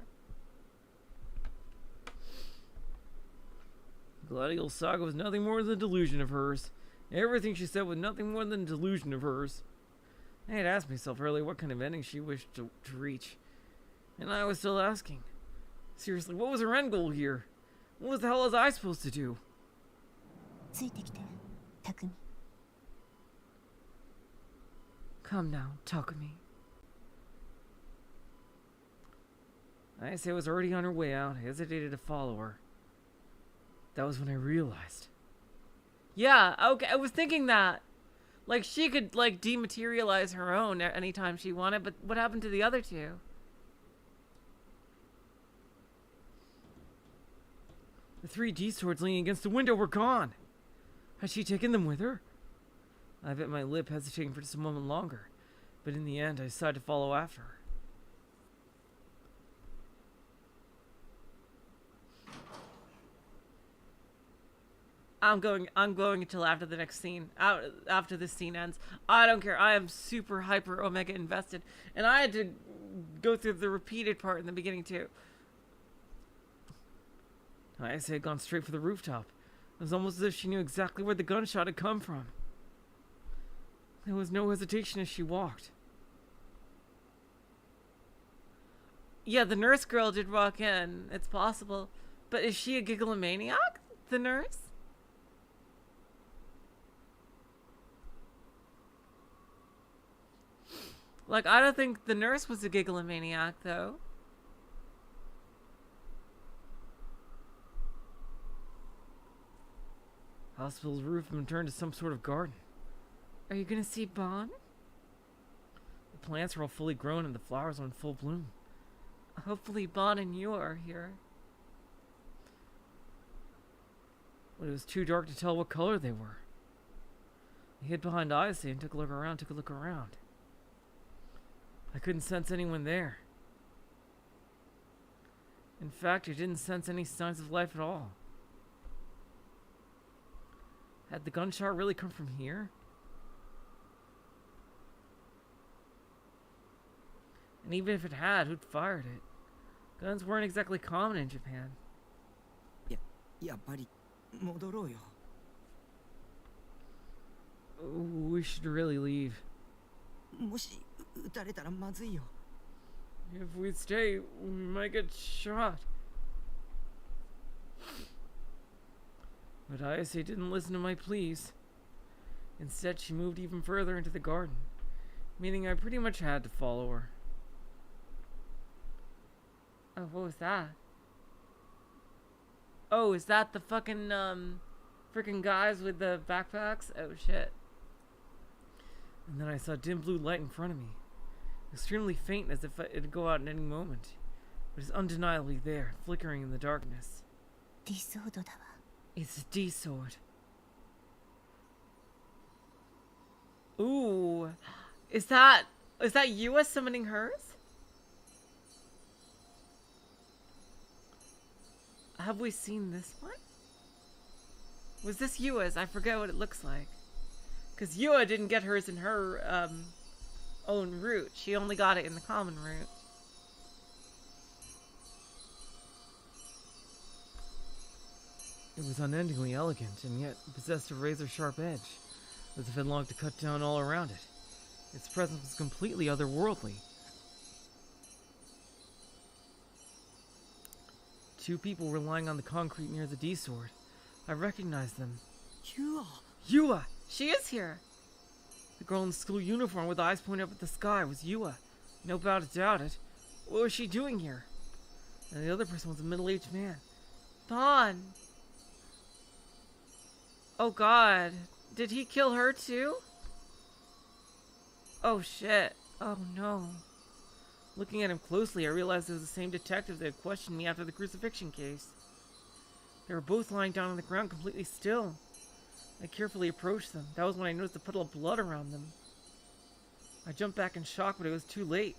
B: Gladial Saga was nothing more than a delusion of hers. Everything she said was nothing more than a delusion of hers. I had asked myself earlier what kind of ending she wished to reach. And I was still asking. Seriously, what was her end goal here? What the hell was I supposed to do?
D: ついてきて、匠。
B: Come now, Takumi. Ayase was already on her way out. I hesitated to follow her. That was when I realized. Yeah, okay, I was thinking that. Like, she could, like, dematerialize her own anytime she wanted, but what happened to the other two? The 3 D swords leaning against the window were gone. Had she taken them with her? I bit my lip, hesitating for just a moment longer, but in the end, I decided to follow after her. I'm going until after the next scene. After this scene ends. I don't care. I am super hyper omega invested. And I had to go through the repeated part in the beginning too. Ayase had gone straight for the rooftop. It was almost as if she knew exactly where the gunshot had come from. There was no hesitation as she walked. Yeah, the nurse girl did walk in. It's possible. But is she a gigalomaniac? The nurse? Like, I don't think the nurse was a gigalomaniac, though. Hospital's roof had been turned to some sort of garden. Are you gonna see Bon? The plants are all fully grown and the flowers are in full bloom. Hopefully Bon and you are here. But it was too dark to tell what color they were. I hid behind Ayase and took a look around. I couldn't sense anyone there. In fact, I didn't sense any signs of life at all. Had the gunshot really come from here? And even if it had, who'd fired it? Guns weren't exactly common in Japan.
F: やっぱり戻ろうよ。
B: We should really leave.
F: もし撃たれたらまずいよ。
B: If we stay, we might get shot. But Ayase didn't listen to my pleas. Instead, she moved even further into the garden, meaning I pretty much had to follow her. Oh, what was that? Oh, is that the fucking, freaking guys with the backpacks? Oh, shit. And then I saw dim blue light in front of me. Extremely faint, as if it'd go out at any moment. But it's undeniably there, flickering in the darkness.
D: ディソードだわ。
B: It's a D sword. Ooh. Is that Yua summoning hers? Have we seen this one? Was this Yua's? I forget what it looks like. Because Yua didn't get hers in her own route. She only got it in the common route. It was unendingly elegant, and yet possessed a razor-sharp edge, as if it longed to cut down all around it. Its presence was completely otherworldly. Two people were lying on the concrete near the D-sword. I recognized them. Yua! She is here! The girl in the school uniform with eyes pointed up at the sky was Yua. No doubt about it. What was she doing here? And the other person was a middle-aged man. Bon! Oh god. Did he kill her too? Oh shit. Oh no. Looking at him closely, I realized it was the same detective that had questioned me after the crucifixion case. They were both lying down on the ground completely still. I carefully approached them. That was when I noticed a puddle of blood around them. I jumped back in shock, but it was too late.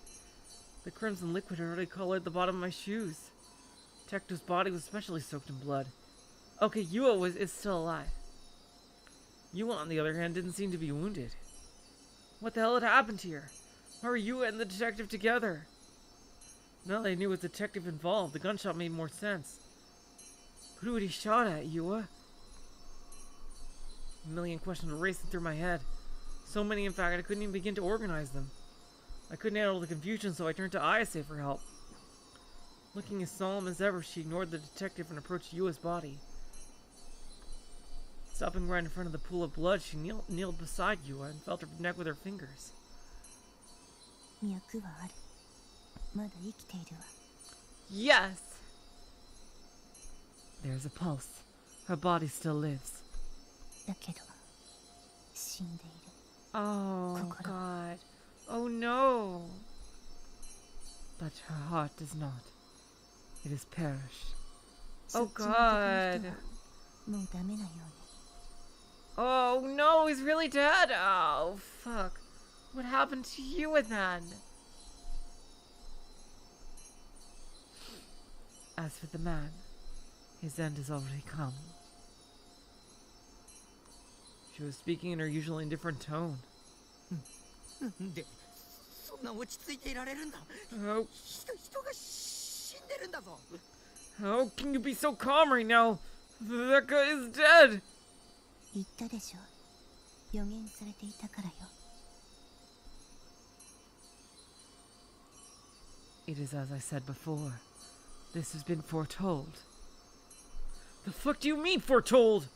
B: The crimson liquid had already colored the bottom of my shoes. Detective's body was especially soaked in blood. Okay, Yua is still alive. Yua, on the other hand, didn't seem to be wounded. What the hell had happened here? How are Yua and the detective together? Now that I knew what detective involved, the gunshot made more sense. Who had he shot at, Yua? A million questions were racing through my head. So many, in fact, I couldn't even begin to organize them. I couldn't handle the confusion, so I turned to Ayase for help. Looking as solemn as ever, she ignored the detective and approached Yua's body. Stopping right in front of the pool of blood, she kneeled beside Yua and felt her neck with her fingers. Yes! There's a pulse. Her body still lives. Oh, God. Oh, no. But her heart does not. It has perished. Oh, God. Oh, no, he's really dead. Oh, fuck. What happened to you then? As for the man, his end has already come. She was speaking in her usual indifferent tone. How can you be so calm right now? That guy is dead! It is as I said before. This has been foretold. The fuck do you mean, foretold?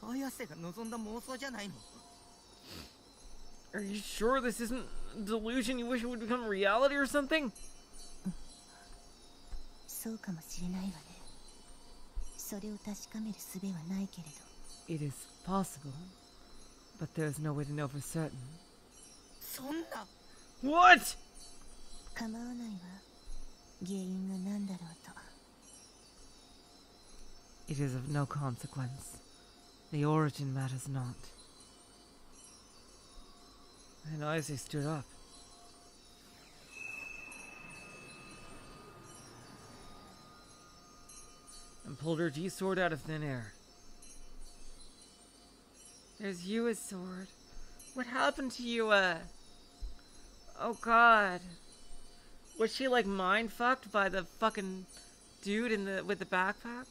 B: Are you sure this isn't a delusion you wish it would become reality or something? It is possible, but there's no way to know for certain. What? It is of no consequence. The origin matters not. And Ayase stood up. And pulled her G-sword out of thin air. There's Yua's sword. What happened to Yua? Oh god. Was she like mind fucked by the fucking dude with the backpack?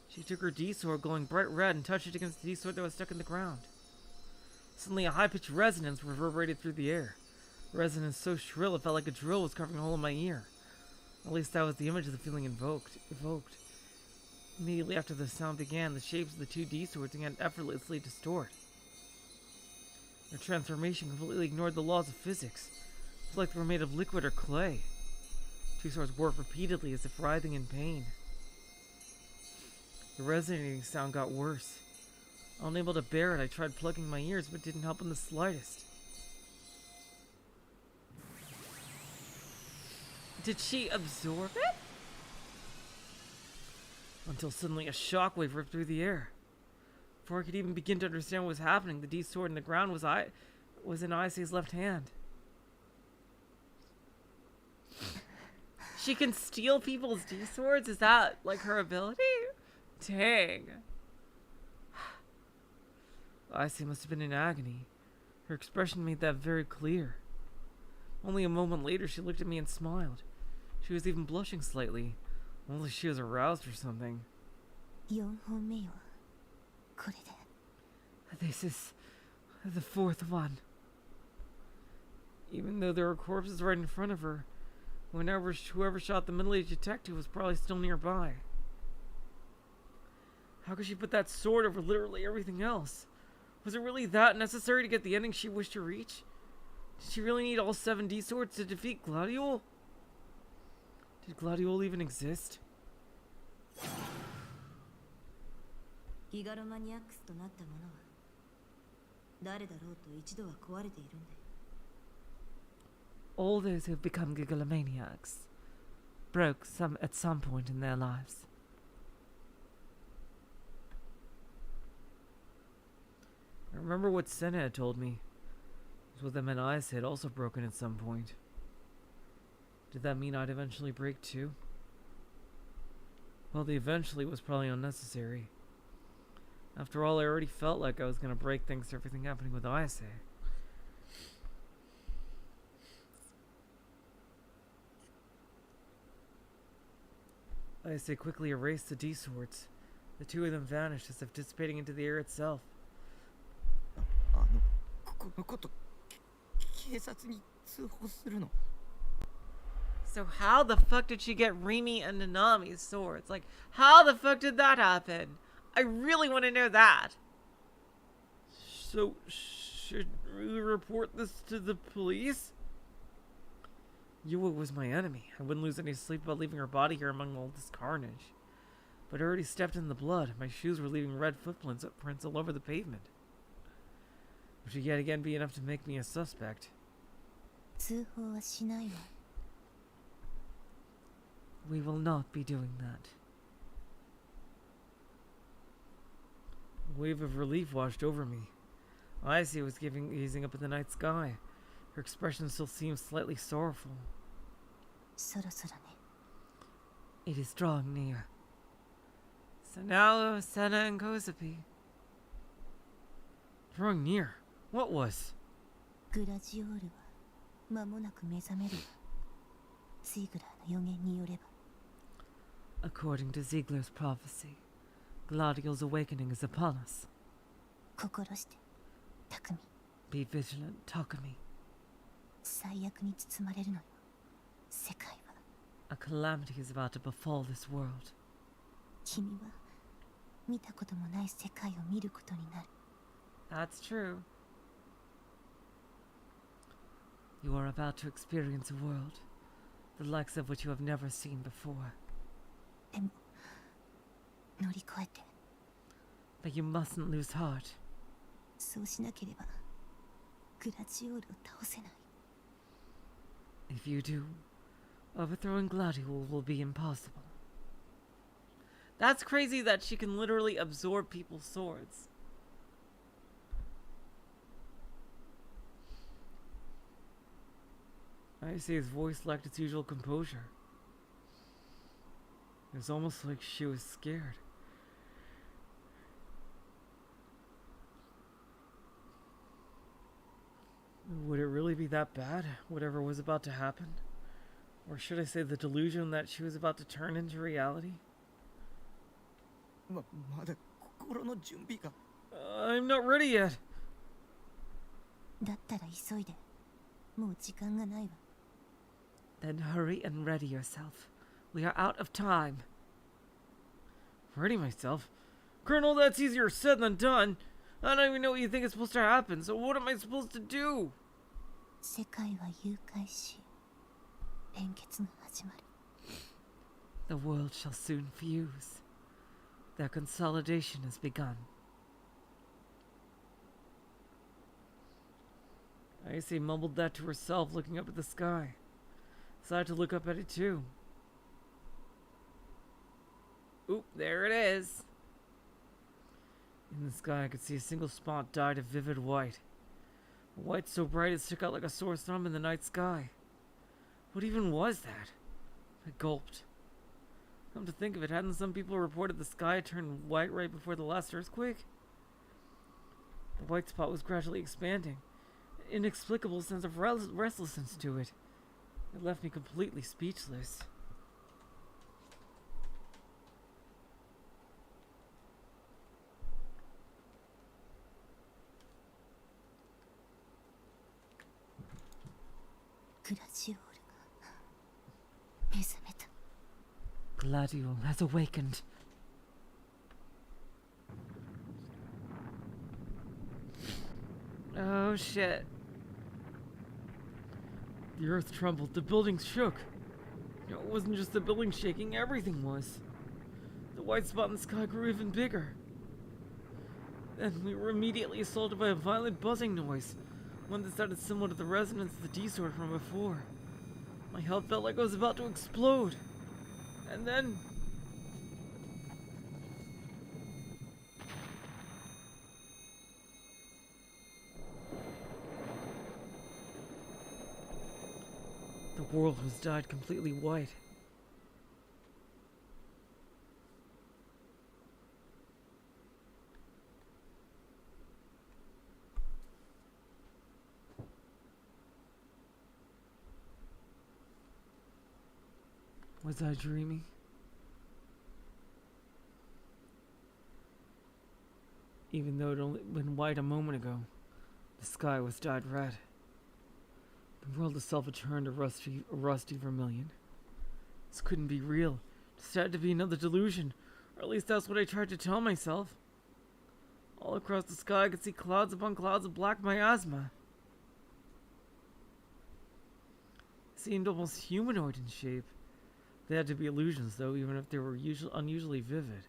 B: She took her D-sword glowing bright red and touched it against the D-sword that was stuck in the ground. Suddenly a high-pitched resonance reverberated through the air. A resonance so shrill it felt like a drill was carving a hole in my ear. At least that was the image of the feeling evoked. Immediately after the sound began, the shapes of the two D-swords began to effortlessly distort. Their transformation completely ignored the laws of physics. It's like they were made of liquid or clay. Two swords worked repeatedly as if writhing in pain. The resonating sound got worse. Unable to bear it, I tried plugging my ears, but it didn't help in the slightest. Did she absorb it? until suddenly a shockwave ripped through the air. Before I could even begin to understand what was happening, the D sword in the ground was in Ayase's left hand. She can steal people's D swords? Is that like her ability? Dang. Ayase must have been in agony. Her expression made that very clear. Only a moment later, she looked at me and smiled. She was even blushing slightly. Only she was aroused or something.
D: 4本目よこれで
B: This is the fourth one. Even though there were corpses right in front of her, whoever shot the middle-aged detective was probably still nearby. How could she put that sword over literally everything else? Was it really that necessary to get the ending she wished to reach? Did she really need all 7 D swords to defeat Gladiol? Did Gladiol even exist?
D: ギガロマニアックスとなったものは誰だろうと一度は壊れているんだよ
B: All those who have become gigalomaniacs broke at some point in their lives. I remember what Senna had told me. It was what that meant Ayase had also broken at some point. Did that mean I'd eventually break too? Well, the eventually was probably unnecessary. After all, I already felt like I was going to break thanks to everything happening with Ayase. Ayase quickly erased the D-swords. The 2 of them vanished as if dissipating into the air itself.
F: このこと警察に通報するの
B: So how the fuck did she get Rimi and Nanami's swords? Like, how the fuck did that happen? I really want to know that. So, should we report this to the police? Yua was my enemy. I wouldn't lose any sleep about leaving her body here among all this carnage. But I already stepped in the blood. My shoes were leaving red footprints all over the pavement. Which would yet again be enough to make me a suspect.
D: 通報はしないわ
B: We will not be doing that. A wave of relief washed over me. Ayase was gazing up at the night sky. Her expression still seemed slightly sorrowful.
D: そろそろね
B: It is drawing near. So now Senna and Kozapi. Drawing near? What was?
D: グラジオールは間もなく目覚めるわツイグラーの予言によれば
B: According to Ziegler's prophecy, Gladiol's awakening is upon us.
D: 心して匠
B: Be vigilant, Takumi.
D: 最悪に包まれるのよ世界は
B: A calamity is about to befall this world.
D: 君は見たこともない世界を見ることになる
B: That's true. You are about to experience a world, the likes of which you have never seen before.
D: でも乗り越えて
B: But you mustn't lose heart.
D: そうしなければグラジオールを倒せない
B: If you do, overthrowing Gladiol will be impossible. That's crazy that she can literally absorb people's swords. Ayase's voice lacked its usual composure. It was almost like she was scared. Would it really be that bad, whatever was about to happen? Or should I say the delusion that she was about to turn into reality?
F: まだ心の準備が
B: I'm not ready yet.
D: だったら急いでもう時間がないわ
B: Then hurry and ready yourself. We are out of time. Ready myself? Colonel, that's easier said than done. I don't even know what you think is supposed to happen, so what am I supposed to do?
D: 世界は誘拐し連結が始まる
B: The world shall soon fuse. Their consolidation has begun. Ayase mumbled that to herself, looking up at the sky. So I had to look up at it too. Oop, there it is. In the sky, I could see a single spot dyed a vivid white. A white so bright it stuck out like a sore thumb in the night sky. What even was that? I gulped. Come to think of it, hadn't some people reported the sky turned white right before the last earthquake? The white spot was gradually expanding. An inexplicable sense of restlessness to it. It left me completely speechless. Gladiol has awakened. Oh shit. The earth trembled, the building shook. It wasn't just the building shaking, everything was. The white spot in the sky grew even bigger. Then we were immediately assaulted by a violent buzzing noise, one that sounded similar to the resonance of the D-sword from before. My health felt like I was about to explode. And then... the world was dyed completely white. Was I dreaming? Even though it only been white a moment ago, the sky was dyed red. The world itself had turned a rusty vermilion. This couldn't be real. This had to be another delusion, or at least that's what I tried to tell myself. All across the sky I could see clouds upon clouds of black miasma. It seemed almost humanoid in shape. They had to be illusions, though, even if they were unusually vivid.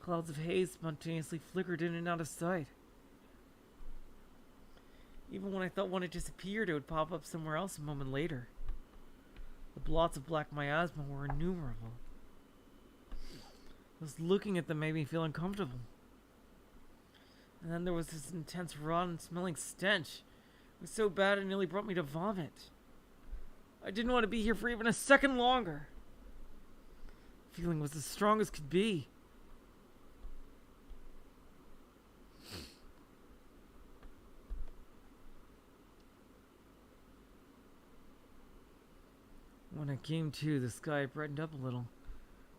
B: Clouds of haze spontaneously flickered in and out of sight. Even when I thought one had disappeared, it would pop up somewhere else a moment later. The blots of black miasma were innumerable. Just looking at them made me feel uncomfortable. And then there was this intense rotten smelling stench. It was so bad it nearly brought me to vomit. I didn't want to be here for even a second longer. The feeling was as strong as could be. When I came to, the sky brightened up a little,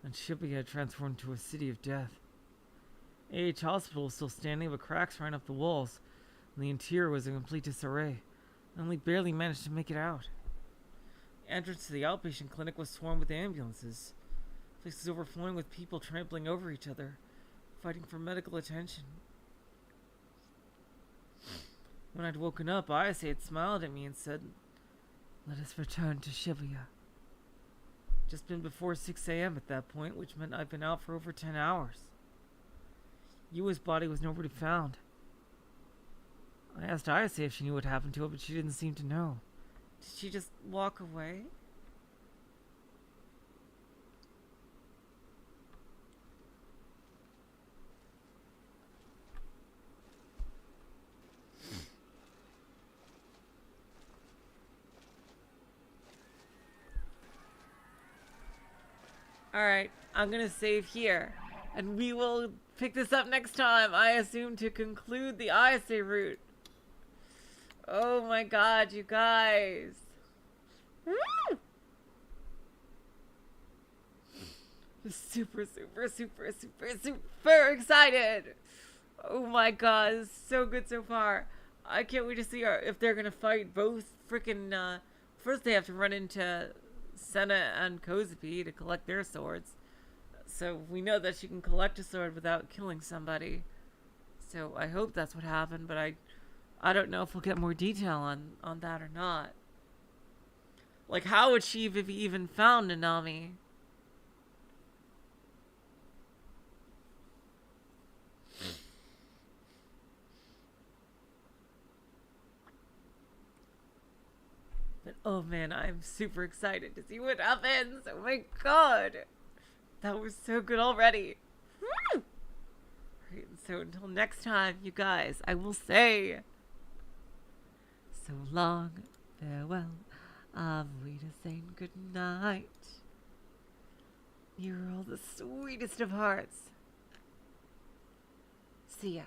B: and Shibuya had transformed into a city of death. AH Hospital was still standing, but cracks ran up the walls, and the interior was in complete disarray. I only barely managed to make it out. The entrance to the outpatient clinic was swarmed with ambulances. The place was overflowing with people trampling over each other, fighting for medical attention. When I'd woken up, Ayase had smiled at me and said, "Let us return to Shibuya." Just been before 6 a.m. at that point, which meant I'd been out for over 10 hours. Yua's body was nowhere to be found. I asked Ayase if she knew what happened to it, but she didn't seem to know. Did she just walk away? Alright, I'm gonna save here. And we will pick this up next time, I assume, to conclude the Ayase route. Oh my god, you guys. Woo! Super excited. Oh my god, this is so good so far. I can't wait to see if they're gonna fight both freaking, first they have to run into Senna and Kozupi to collect their swords. So we know that she can collect a sword without killing somebody. So I hope that's what happened, but I don't know if we'll get more detail on that or not. Like, how would she have even found Nanami? But oh man, I'm super excited to see what happens. Oh my god.
A: That was so good already. Woo! Right, so until next time, you guys, I will say, so long, farewell, Rita saying good night. You're all the sweetest of hearts. See ya.